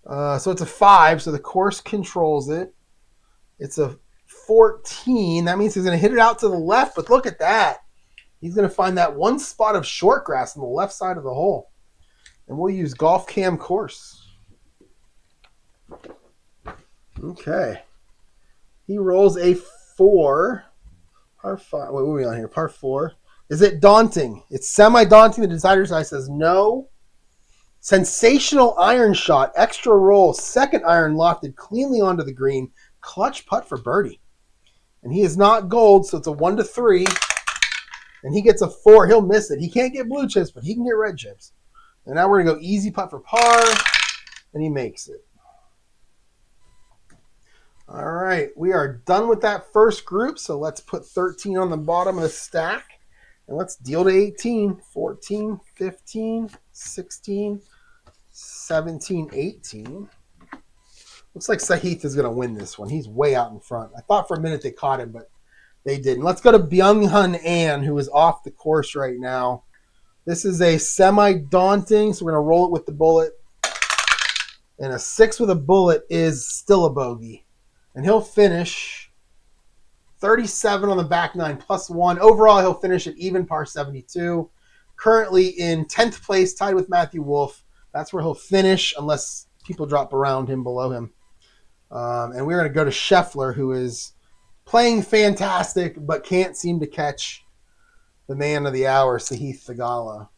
So it's a 5, so the course controls it. It's a 14. That means he's going to hit it out to the left, but look at that. He's going to find that one spot of short grass on the left side of the hole. And we'll use Golf Cam Course. Okay. He rolls a 4. Par 5. What are we on here? Par 4. Is it daunting? It's semi-daunting. The Decider's Eye says no. Sensational iron shot. Extra roll. Second iron lofted cleanly onto the green. Clutch putt for birdie. And he is not gold, so it's a 1-3. And he gets a 4. He'll miss it. He can't get blue chips, but he can get red chips. And now we're going to go easy putt for par. And he makes it. All right. right, we are done with that first group, so let's put 13 on the bottom of the stack. And let's deal to 18. 14, 15, 16, 17, 18. Looks like Sahith is going to win this one. He's way out in front. I thought for a minute they caught him, but they didn't. Let's go to Byung-Hun An, who is off the course right now. This is a semi-daunting, so we're going to roll it with the bullet. And a 6 with a bullet is still a bogey. And he'll finish 37 on the back nine plus 1. Overall, he'll finish at even par 72. Currently in 10th place, tied with Matthew Wolff. That's where he'll finish unless people drop around him, below him. And we're going to go to Scheffler, who is playing fantastic but can't seem to catch the man of the hour, Sahith Theegala.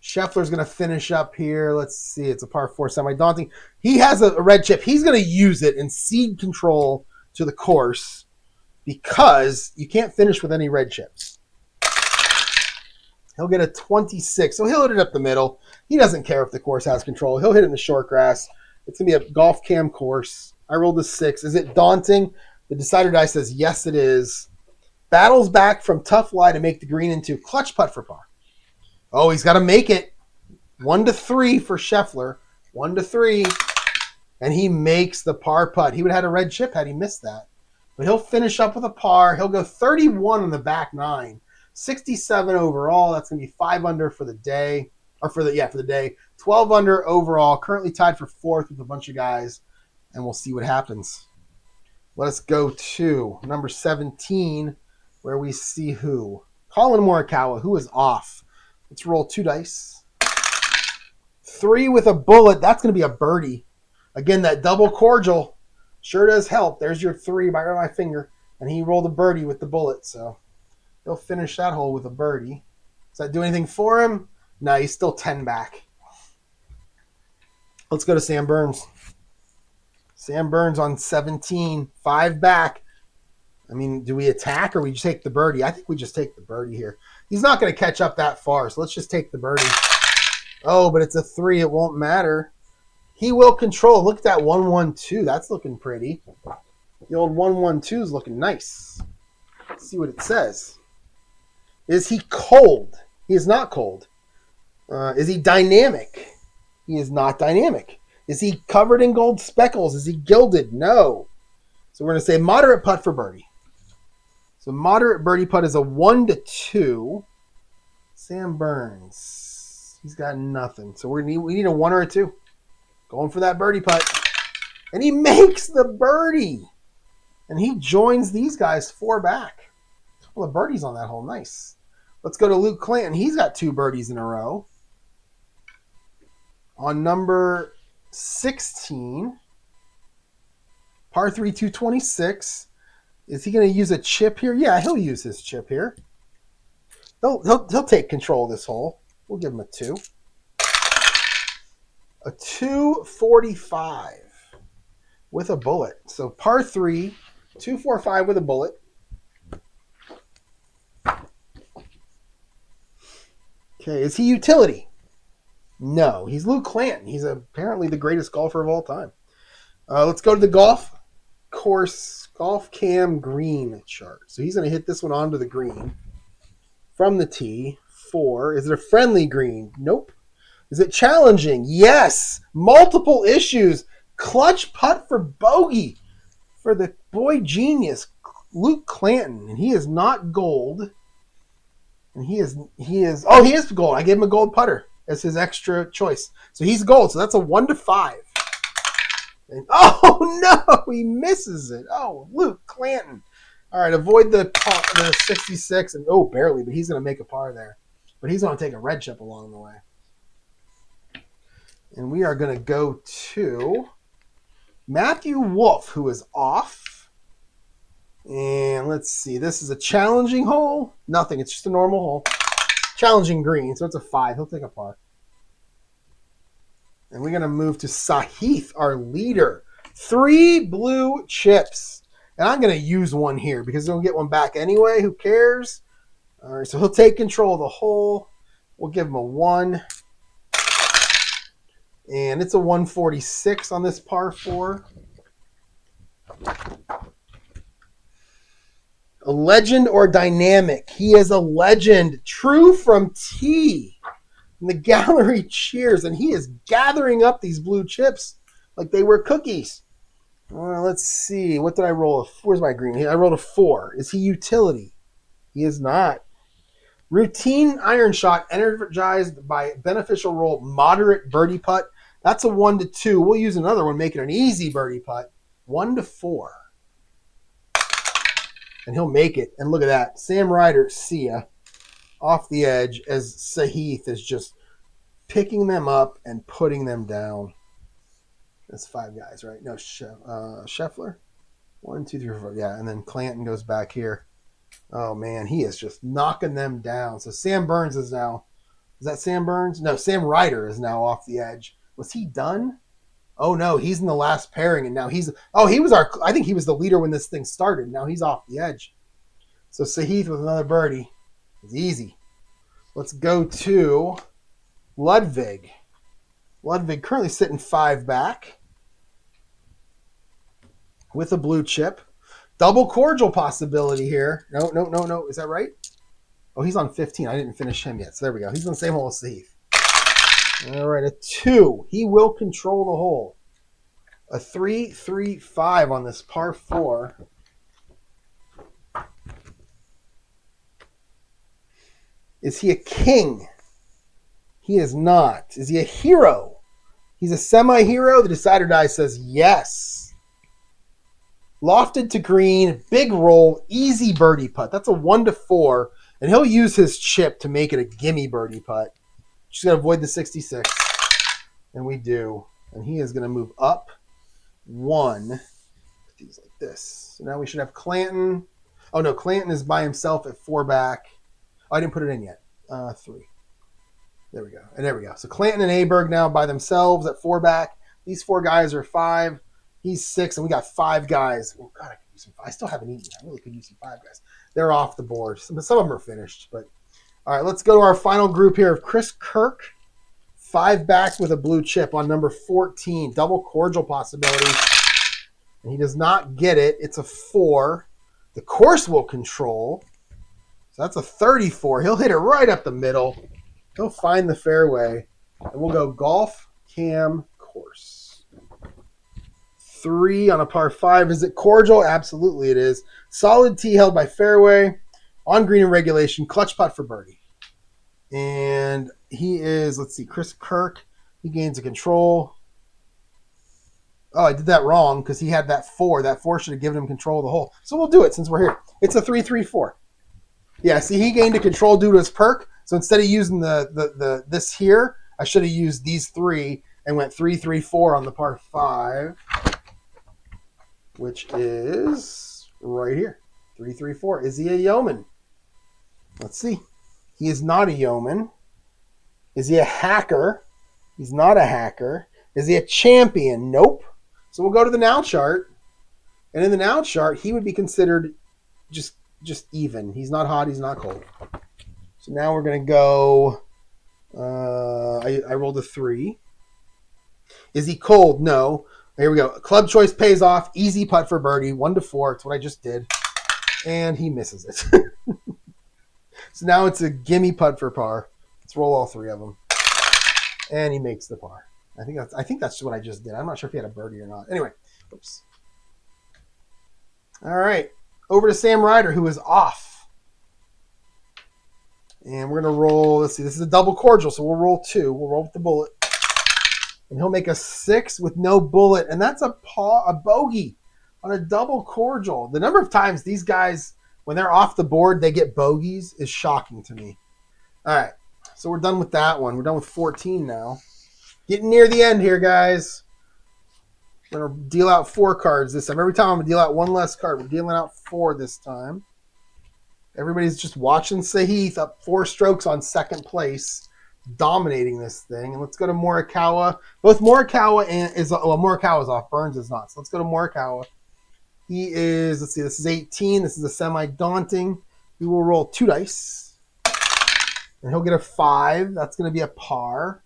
Scheffler's going to finish up here. Let's see. It's a par 4 semi-daunting. He has a red chip. He's going to use it and cede control to the course because you can't finish with any red chips. He'll get a 26. So he'll hit it up the middle. He doesn't care if the course has control. He'll hit it in the short grass. It's going to be a golf cam course. I rolled a 6. Is it daunting? The decider die says yes, it is. Battles back from tough lie to make the green into clutch putt for par. Oh, he's got to make it. 1-3 for Scheffler. 1-3. And he makes the par putt. He would have had a red chip had he missed that. But he'll finish up with a par. He'll go 31 on the back nine. 67 overall. That's going to be 5 under for the day. Or for the day. 12 under overall. Currently tied for 4th with a bunch of guys. And we'll see what happens. Let us go to number 17, where we see who? Colin Morikawa, who is off. Let's roll 2 dice. 3 with a bullet. That's going to be a birdie. Again, that double cordial sure does help. There's your 3 by my finger. And he rolled a birdie with the bullet. So he'll finish that hole with a birdie. Does that do anything for him? No, he's still 10 back. Let's go to Sam Burns. Sam Burns on 17. 5 back. I mean, do we attack or we just take the birdie? I think we just take the birdie here. He's not going to catch up that far, so let's just take the birdie. Oh, but it's a 3. It won't matter. He will control. Look at that 1-1-2. That's looking pretty. The old 1-1-2 is looking nice. Let's see what it says. Is he cold? He is not cold. Is he dynamic? He is not dynamic. Is he covered in gold speckles? Is he gilded? No. So we're going to say moderate putt for birdie. So moderate birdie putt is a 1-2. Sam Burns. He's got nothing. So we need a 1 or a 2. Going for that birdie putt. And he makes the birdie. And he joins these guys 4 back. A couple of birdies on that hole. Nice. Let's go to Luke Clanton. He's got 2 birdies in a row. On number 16, par 3, 226. Is he going to use a chip here? Yeah, he'll use his chip here. He'll take control of this hole. We'll give him a 2. A 245 with a bullet. So par 3, 245 with a bullet. Okay, is he utility? No, he's Luke Clanton. He's apparently the greatest golfer of all time. Let's go to the golf course, golf cam green chart. So he's going to hit this one onto the green from the tee. 4. Is it a friendly green? Nope. Is it challenging? Yes. Multiple issues. Clutch putt for bogey for the boy genius, Luke Clanton. And he is not gold. And he is gold. I gave him a gold putter as his extra choice. So he's gold. So that's a 1-5. And, oh, no, he misses it. Oh, Luke Clanton. All right, avoid the 66. And oh, barely, but he's going to make a par there. But he's going to take a red chip along the way. And we are going to go to Matthew Wolff, who is off. And let's see. This is a challenging hole. Nothing. It's just a normal hole. Challenging green, so it's a 5. He'll take a par. And we're going to move to Sahith, our leader. 3 blue chips. And I'm going to use one here because he'll get one back anyway. Who cares? All right, so he'll take control of the hole. We'll give him a 1. And it's a 146 on this par 4. A legend or dynamic? He is a legend. True from T. And the gallery cheers, and he is gathering up these blue chips like they were cookies. Let's see. What did I roll? Where's my green? I rolled a 4. Is he utility? He is not. Routine iron shot energized by beneficial roll, moderate birdie putt. That's a 1 to 2. We'll use another one, make it an easy birdie putt. 1 to 4. And he'll make it. And look at that. Sam Ryder, see ya. Off the edge as Sahith is just picking them up and putting them down. That's 5 guys, right? No, Scheffler. 1, 2, 3, 4. Yeah, and then Clanton goes back here. Oh, man, he is just knocking them down. So Sam Burns is now. Is that Sam Burns? No, Sam Ryder is now off the edge. Was he done? Oh, no, he's in the last pairing, and now he's. Oh, he was I think he was the leader when this thing started. Now he's off the edge. So Sahith with another birdie. It's easy. Let's go to Ludwig. Ludwig currently sitting 5 back with a blue chip. Double cordial possibility here. No. Is that right? Oh, he's on 15. I didn't finish him yet. So there we go. He's on the same hole as Steve. All right, a 2. He will control the hole. A 3, 3, 5 on this par 4. Is he a king? He is not. Is he a hero? He's a semi-hero. The Decide or Die says yes. Lofted to green, big roll, easy birdie putt. That's a 1 to 4, and he'll use his chip to make it a gimme birdie putt. Just got to avoid the 66, and we do. And he is going to move up 1. Put these like this. So now we should have Clanton. Oh, no, Clanton is by himself at 4 back. Oh, I didn't put it in yet. 3. There we go. And there we go. So Clanton and Aberg now by themselves at 4 back. These 4 guys are 5. He's 6, and we got 5 guys. Oh, God, I could use some. I still haven't eaten. I really could use some 5 guys. They're off the board. Some of them are finished. But all right, let's go to our final group here of Chris Kirk, 5 back with a blue chip on number 14. Double cordial possibility. And he does not get it. It's a 4. The course will control. So that's a 34. He'll hit it right up the middle. He'll find the fairway. And we'll go golf, cam, course. 3 on a par 5. Is it cordial? Absolutely it is. Solid tee held by fairway. On green and regulation. Clutch putt for birdie. And he is, let's see, Chris Kirk. He gains a control. Oh, I did that wrong because he had that 4. That 4 should have given him control of the hole. So we'll do it since we're here. It's a 3-3-4. Yeah, see, he gained a control due to his perk. So instead of using this here, I should have used these 3 and went 3-3-4 on the par 5. Which is right here. 3-3-4. Is he a yeoman? Let's see. He is not a yeoman. Is he a hacker? He's not a hacker. Is he a champion? Nope. So we'll go to the now chart. And in the now chart, he would be considered just even. He's not hot. He's not cold. So now we're going to go. I rolled a 3. Is he cold? No. Here we go. Club choice pays off. Easy putt for birdie. 1 to 4. It's what I just did. And he misses it. So now it's a gimme putt for par. Let's roll all 3 of them. And he makes the par. I think that's what I just did. I'm not sure if he had a birdie or not. Anyway. Oops. All right. Over to Sam Ryder, who is off. And we're going to roll. Let's see. This is a double cordial, so we'll roll 2. We'll roll with the bullet. And he'll make a 6 with no bullet. And that's a bogey on a double cordial. The number of times these guys, when they're off the board, they get bogeys is shocking to me. All right. So we're done with that one. We're done with 14 now. Getting near the end here, guys. I'm going to deal out 4 cards this time. Every time I'm going to deal out 1 less card. We're dealing out 4 this time. Everybody's just watching Sahith up 4 strokes on second place, dominating this thing. And let's go to Morikawa. Both Morikawa Morikawa's off. Burns is not. So let's go to Morikawa. He is, let's see, this is 18. This is a semi-daunting. He will roll 2 dice. And he'll get a 5. That's going to be a par.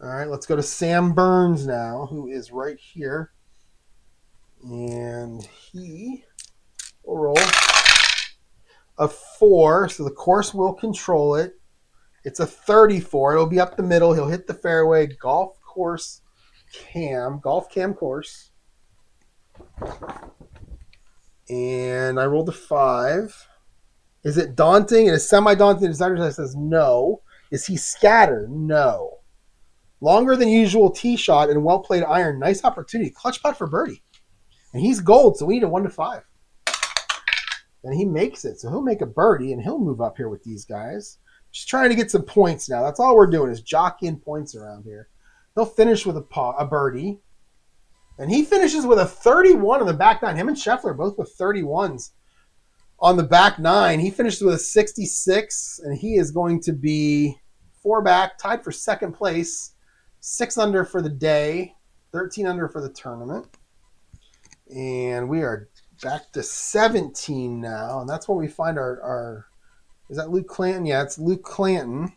All right, let's go to Sam Burns now, who is right here. And he will roll a 4, so the course will control it. It's a 34. It'll be up the middle. He'll hit the fairway. Golf cam course. And I rolled a 5. Is it daunting? It is semi-daunting. The designer says no. Is he scattered? No. Longer than usual tee shot and well-played iron. Nice opportunity. Clutch putt for birdie. And he's gold, so we need a 1 to 5. And he makes it. So he'll make a birdie, and he'll move up here with these guys. Just trying to get some points now. That's all we're doing is jockeying points around here. He'll finish with a birdie. And he finishes with a 31 on the back nine. Him and Scheffler both with 31s on the back nine. He finishes with a 66, and he is going to be 4 back, tied for second place, 6 under for the day, 13 under for the tournament. And we are back to 17 now, and that's where we find our is that Luke Clanton? Yeah, it's Luke Clanton.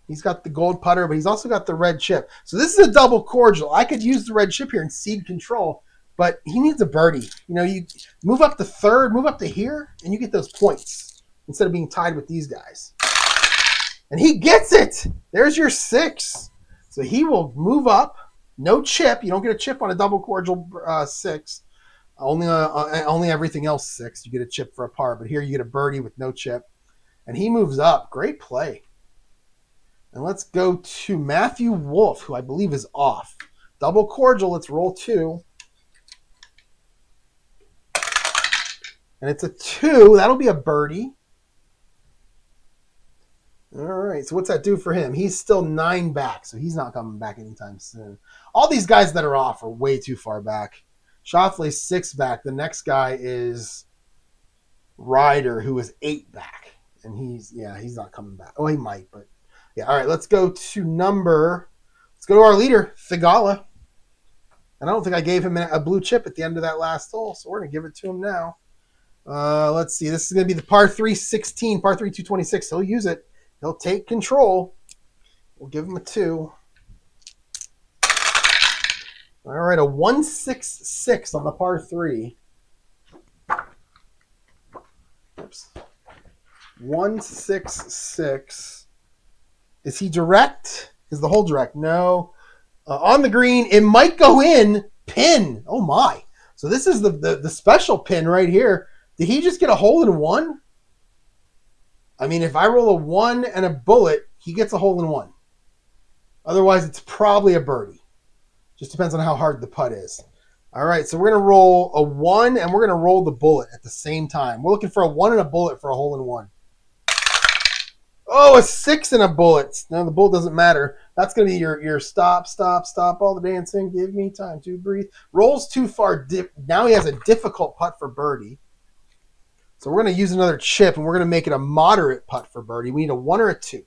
He's got the gold putter, but he's also got the red chip. So this is a double cordial. I could use the red chip here and cede control, but he needs a birdie. You know, you move up to third, move up to here, and you get those points instead of being tied with these guys. And he gets it. There's your 6. So he will move up. No chip. You don't get a chip on a double cordial 6. Only everything else 6. You get a chip for a par, but here you get a birdie with no chip. And he moves up. Great play. And let's go to Matthew Wolf, who I believe is off. Double cordial. Let's roll 2. And it's a 2. That'll be a birdie. All right. So what's that do for him? He's still 9 back, so he's not coming back anytime soon. All these guys that are off are way too far back. Schauffele's 6 back. The next guy is Ryder, who is 8 back. And he's not coming back. Oh, he might, but yeah. All right, let's go to our leader, Thigala. And I don't think I gave him a blue chip at the end of that last hole, so we're going to give it to him now. Let's see. This is going to be the par 3 16, par 3 226. He'll use it. He'll take control. We'll give him a 2. All right, a 166 on the par 3. Oops. 166. Is he direct? Is the hole direct? No. On the green, it might go in. Pin. Oh my. So this is the special pin right here. Did he just get a hole in one? I mean, if I roll a 1 and a bullet, he gets a hole in one. Otherwise, it's probably a birdie. Just depends on how hard the putt is. All right, so we're going to roll a 1 and we're going to roll the bullet at the same time. We're looking for a 1 and a bullet for a hole in one. Oh, a 6 and a bullet. No, the bullet doesn't matter. That's going to be your stop all the dancing. Give me time to breathe. Rolls too far. Now he has a difficult putt for birdie. So we're going to use another chip, and we're going to make it a moderate putt for birdie. We need a 1 or a 2.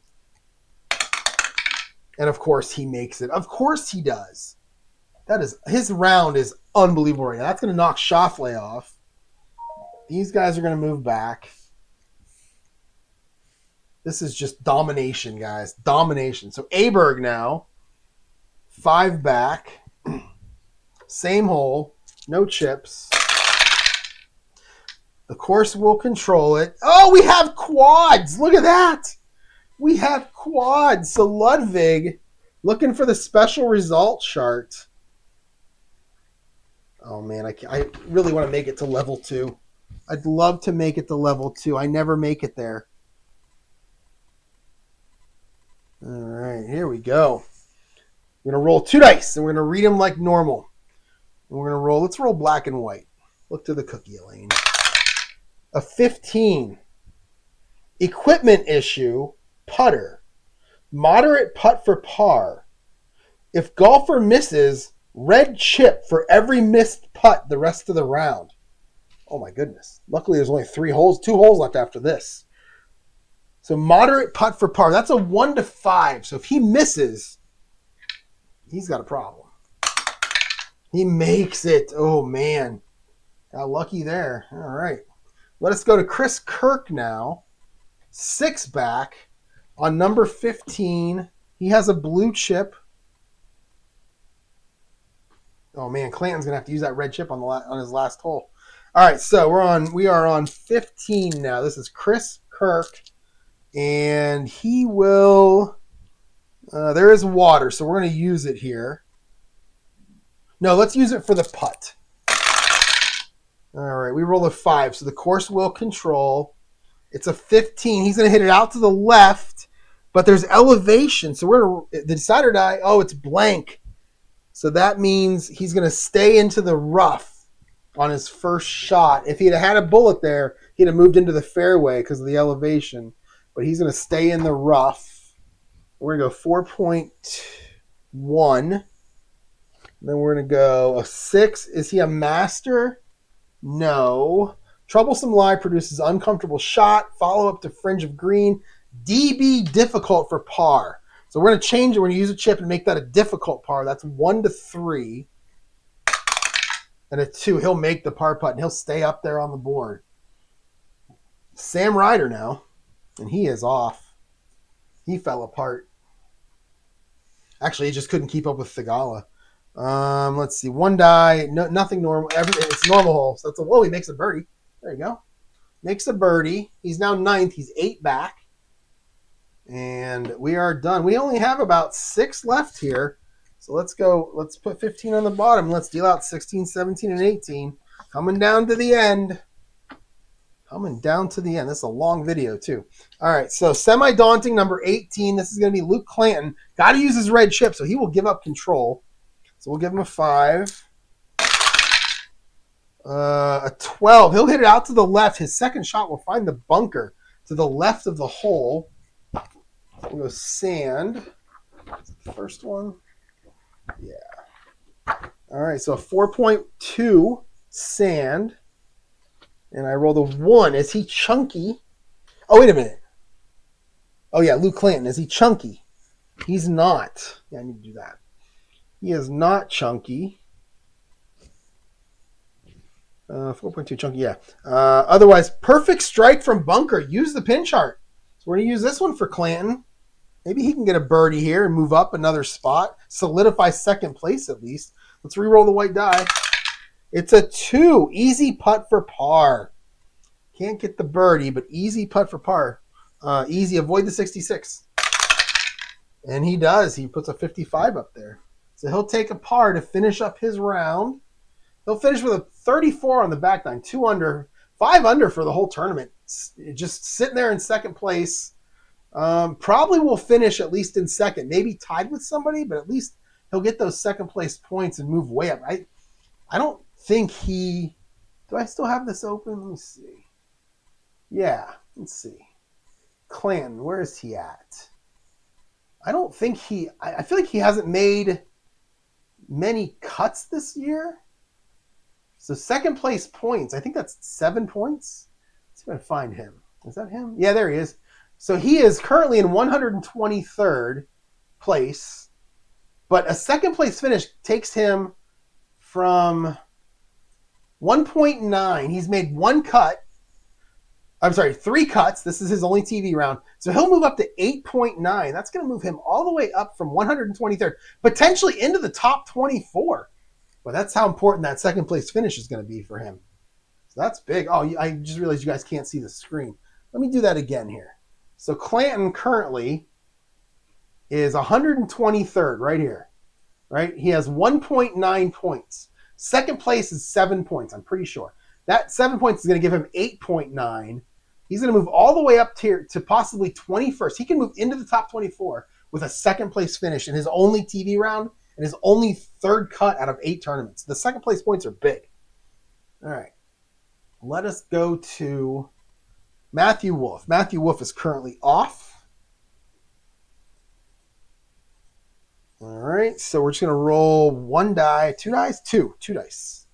And, of course, he makes it. Of course he does. His round is unbelievable right now. That's going to knock Schauffele off. These guys are going to move back. This is just domination, guys. Domination. So Aberg now, 5 back. Same hole. No chips. The course will control it. Oh, we have quads. Look at that. We have quads. So Ludwig looking for the special result chart. Oh, man, I really want to make it to level 2. I'd love to make it to level 2. I never make it there. All right, here we go. We're going to roll 2 dice, and we're going to read them like normal. And we're going to let's roll black and white. Look to the cookie, Elaine. A 15. Equipment issue, putter. Moderate putt for par. If golfer misses, red chip for every missed putt the rest of the round. Oh my goodness. Luckily there's only 2 holes left after this. So moderate putt for par. That's a 1 to 5. So if he misses, he's got a problem. He makes it. Oh man. Got lucky there. All right. Let us go to Chris Kirk now. 6 back on number 15. He has a blue chip. Oh man, Clanton's gonna have to use that red chip on on his last hole. All right, so we are on 15 now. This is Chris Kirk, and he will. There is water, so we're gonna use it here. No, let's use it for the putt. All right, we roll a 5, so the course will control. It's a 15. He's gonna hit it out to the left, but there's elevation, so the decider die. Oh, it's blank. So that means he's going to stay into the rough on his first shot. If he'd had a bullet there, he'd have moved into the fairway because of the elevation. But he's going to stay in the rough. We're going to go 4.1. Then we're going to go a 6. Is he a master? No. Troublesome lie produces uncomfortable shot. Follow up to fringe of green. DB difficult for par. So we're going to change it. We're going to use a chip and make that a difficult par. That's 1 to 3. And a 2. He'll make the par putt, and he'll stay up there on the board. Sam Ryder now. And he is off. He fell apart. Actually, he just couldn't keep up with Thigala. Let's see. 1 die. No, nothing normal. It's normal hole. So that's he makes a birdie. There you go. Makes a birdie. He's now 9th. He's 8 back. And we are done. We only have about 6 left here. So let's go. Let's put 15 on the bottom. Let's deal out 16, 17, and 18. Coming down to the end. This is a long video, too. All right, so semi-daunting number 18. This is going to be Luke Clanton. Got to use his red chip, so he will give up control. So we'll give him a 5. A 12. He'll hit it out to the left. His second shot will find the bunker to the left of the hole. We'll go sand. The first one. Yeah. All right, so a 4.2 sand. And I rolled a 1. Is he chunky? Oh, wait a minute. Oh, yeah, Luke Clanton. Is he chunky? He's not. Yeah, I need to do that. He is not chunky. 4.2 chunky, yeah. Otherwise, perfect strike from bunker. Use the pin chart. So we're going to use this one for Clanton. Maybe he can get a birdie here and move up another spot. Solidify second place at least. Let's re-roll the white die. It's a 2. Easy putt for par. Can't get the birdie, but easy putt for par. Easy. Avoid the 66. And he does. He puts a 55 up there. So he'll take a par to finish up his round. He'll finish with a 34 on the back nine. 2 under. 5 under for the whole tournament. Just sitting there in second place. Probably will finish at least in second. Maybe tied with somebody, but at least he'll get those second place points and move way up. I don't think he... Do I still have this open? Let me see. Yeah, let's see. Clanton, where is he at? I don't think he... I feel like he hasn't made many cuts this year. So second place points. I think that's 7 points. Let's see if I can find him. Is that him? Yeah, there he is. So he is currently in 123rd place. But a second place finish takes him from 1.9. He's made 1 cut. I'm sorry, 3 cuts. This is his only TV round. So he'll move up to 8.9. That's going to move him all the way up from 123rd, potentially into the top 24. But that's how important that second place finish is going to be for him. So that's big. Oh, I just realized you guys can't see the screen. Let me do that again here. So Clanton currently is 123rd right here. Right? He has 1.9 points. Second place is 7 points, I'm pretty sure. That 7 points is going to give him 8.9. He's going to move all the way up to possibly 21st. He can move into the top 24 with a second place finish in his only TV round and his only 3rd cut out of 8 tournaments. The second place points are big. All right. Let us go to Matthew Wolff. Matthew Wolff is currently off. All right. So we're just going to roll 1 die. 2 dice? 2 dice.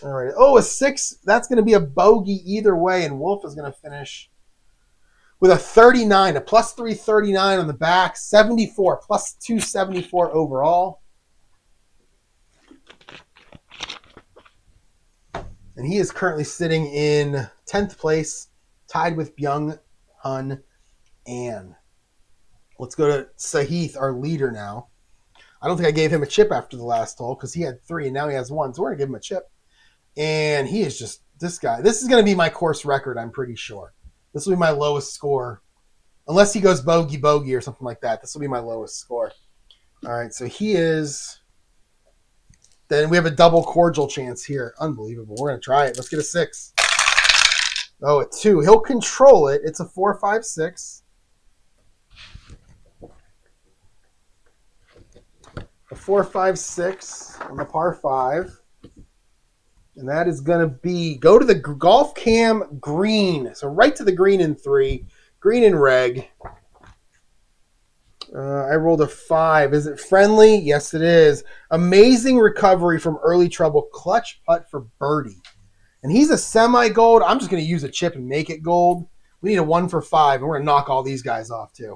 All right. Oh, a 6. That's going to be a bogey either way, and Wolff is going to finish with a 39, a plus 339 on the back, 74, plus 274 overall. And he is currently sitting in 10th place, tied with Byung Hun An. Let's go to Sahith, our leader now. I don't think I gave him a chip after the last hole because he had 3 and now he has 1. So we're going to give him a chip. And he is just, this guy. This is going to be my course record, I'm pretty sure. This will be my lowest score. Unless he goes bogey or something like that. This will be my lowest score. All right, so he is. Then we have a double cordial chance here. Unbelievable. We're going to try it. Let's get a 6. Oh, at 2. He'll control it. It's a 4, 5, 6. A 4, 5, 6 on the par 5. And that is going to be, go to the golf cam green. So right to the green in 3. Green and reg. I rolled a 5. Is it friendly? Yes, it is. Amazing recovery from early trouble. Clutch putt for birdie. And he's a semi-gold. I'm just going to use a chip and make it gold. We need a 1 for 5, and we're going to knock all these guys off too.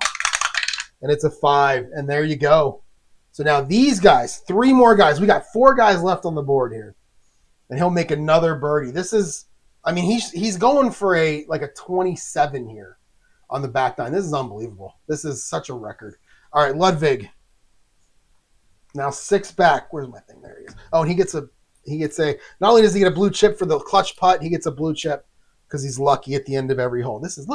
And it's a 5, and there you go. So now these guys, 3 more guys. We got 4 guys left on the board here. And he'll make another birdie. This is, I mean, he's going for a 27 here on the back nine. This is unbelievable. This is such a record. All right, Ludwig. Now 6 back. Where's my thing? There he is. Oh, and he gets a, not only does he get a blue chip for the clutch putt, he gets a blue chip because he's lucky at the end of every hole. This is,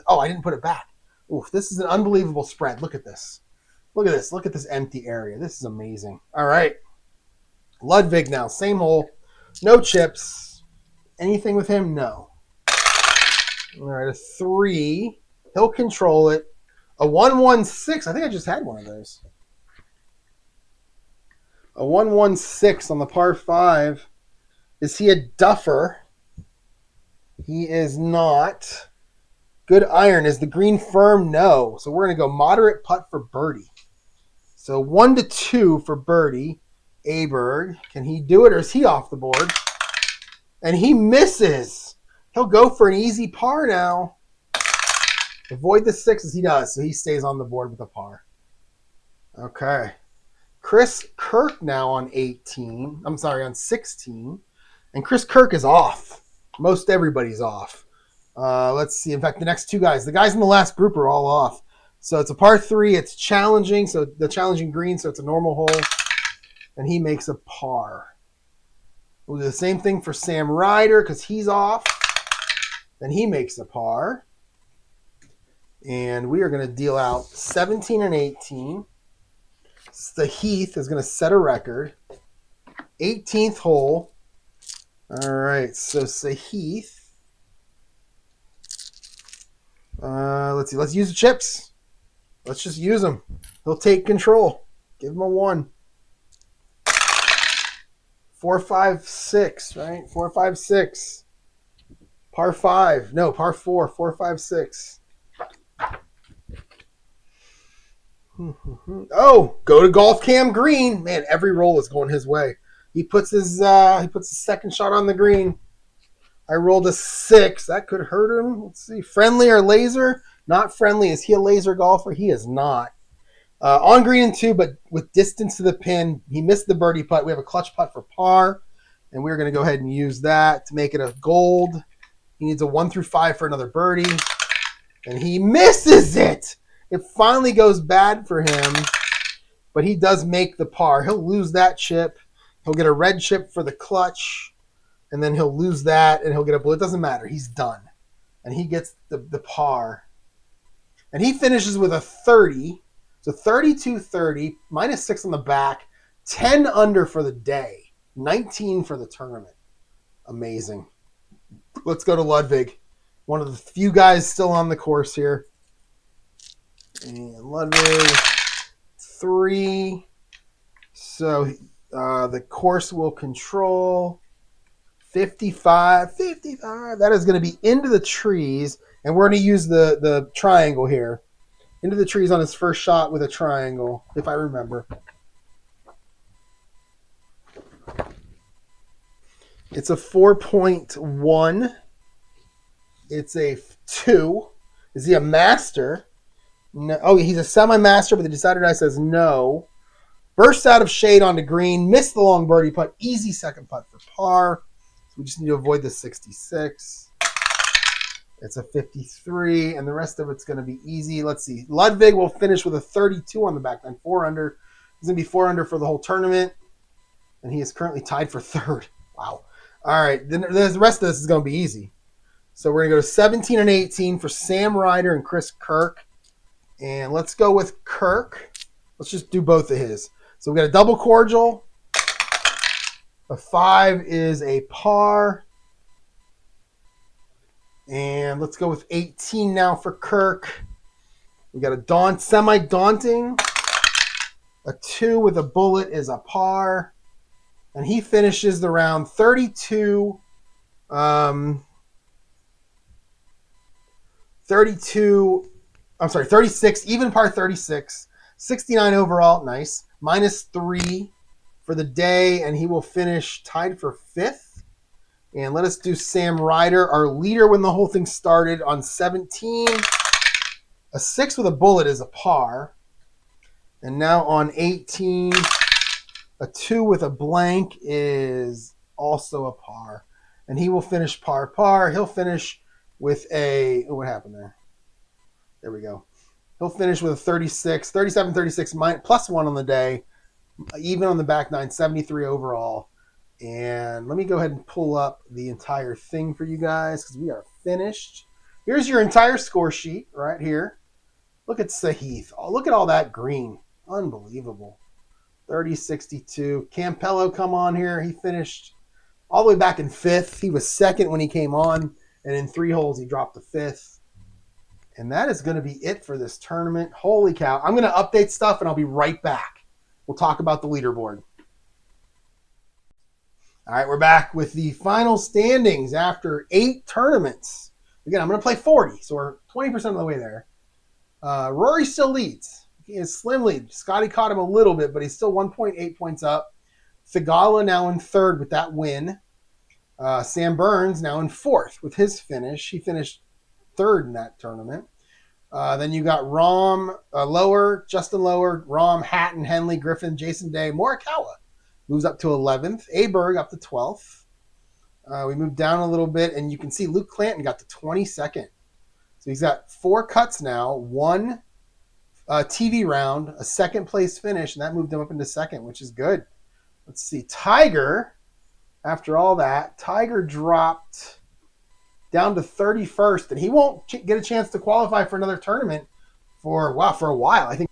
oh, I didn't put it back. Oof, this is an unbelievable spread. Look at this. Look at this. Look at this empty area. This is amazing. All right. Ludwig now, same hole, no chips. Anything with him? No. All right, a 3. He'll control it. A 1-1-6. I think I just had one of those. A 1-1-6 on the par 5. Is he a duffer? He is not. Good iron. Is the green firm? No. So we're going to go moderate putt for birdie. So 1 to 2 for birdie. Aberg, can he do it or is he off the board? And he misses. He'll go for an easy par now. Avoid the 6s, he does, so he stays on the board with a par. Okay. Chris Kirk now on 18. I'm sorry, on 16. And Chris Kirk is off. Most everybody's off. Let's see. In fact, the next 2 guys, the guys in the last group are all off. So it's a par 3. It's challenging. So the challenging green, so it's a normal hole. And he makes a par. We'll do the same thing for Sam Ryder because he's off. Then he makes a par. And we are going to deal out 17 and 18. Heath is going to set a record. 18th hole. All right, so Sahith. Let's see. Let's use the chips. Let's just use them. He'll take control. Give him a 1. 4, 5, 6, right? 4, 5, 6. Par 5. No, par 4. 4, 5, 6. Oh, go to golf cam green. Man, every roll is going his way. He puts his second shot on the green. I rolled a 6. That could hurt him. Let's see. Friendly or laser? Not friendly. Is he a laser golfer? He is not. On green in 2, but with distance to the pin. He missed the birdie putt. We have a clutch putt for par, and we're going to go ahead and use that to make it a gold. He needs a 1 through 5 for another birdie, and he misses it. It finally goes bad for him, but he does make the par. He'll lose that chip. He'll get a red chip for the clutch, and then he'll lose that, and he'll get a blue. It doesn't matter. He's done, and he gets the par. And he finishes with a 30. So 32-30, minus 6 on the back, 10 under for the day, 19 for the tournament. Amazing. Let's go to Ludwig, one of the few guys still on the course here. And Ludwig, 3. So the course will control 55. That is going to be into the trees, and we're going to use the triangle here. Into the trees on his first shot with a triangle, if I remember. It's a 4.1. It's a 2. Is he a master? No. Oh, he's a semi-master, but the decider die says no. Bursts out of shade onto green. Missed the long birdie putt. Easy second putt for par. So we just need to avoid the 66. It's a 53, and the rest of it's going to be easy. Let's see. Ludwig will finish with a 32 on the back nine, 4 under. He's going to be 4 under for the whole tournament, and he is currently tied for 3rd. Wow. All right, then the rest of this is going to be easy. So we're going to go to 17 and 18 for Sam Ryder and Chris Kirk. And let's go with Kirk. Let's just do both of his. So we got a double cordial. A 5 is a par. And let's go with 18 now for Kirk. We got a semi-daunting. A 2 with a bullet is a par. And he finishes the round 32. 36, even par 36. 69 overall, nice. -3 for the day, and he will finish tied for 5th. And let us do Sam Ryder, our leader when the whole thing started, on 17. A 6 with a bullet is a par. And now on 18, a 2 with a blank is also a par. And he will finish par. He'll finish with a... what happened there? There we go. He'll finish with a 36, 37, 36, plus 1 on the day. Even on the back nine, 73 overall. And let me go ahead and pull up the entire thing for you guys because we are finished. Here's your entire score sheet right here. Look at Sahith. Oh, look at all that green. Unbelievable. 30-62. Campello come on here. He finished all the way back in 5th. He was 2nd when he came on. And in 3 holes, he dropped to 5th. And that is going to be it for this tournament. Holy cow. I'm going to update stuff, and I'll be right back. We'll talk about the leaderboard. All right, we're back with the final standings after 8 tournaments. Again, I'm going to play 40, so we're 20% of the way there. Rory still leads. He has slim lead. Scotty caught him a little bit, but he's still 1.8 points up. Thigala now in 3rd with that win. Sam Burns now in 4th with his finish. He finished 3rd in that tournament. Then you got Rom Lower, Justin Lower, Rom, Hatton, Henley, Griffin, Jason Day, Morikawa moves up to 11th. Aberg up to 12th. We moved down a little bit, and you can see Luke Clanton got to 22nd. So he's got 4 cuts now, 1 TV round, a 2nd place finish, and that moved him up into 2nd, which is good. Let's see. Tiger, after all that, Tiger dropped down to 31st, and he won't get a chance to qualify for another tournament for a while. I think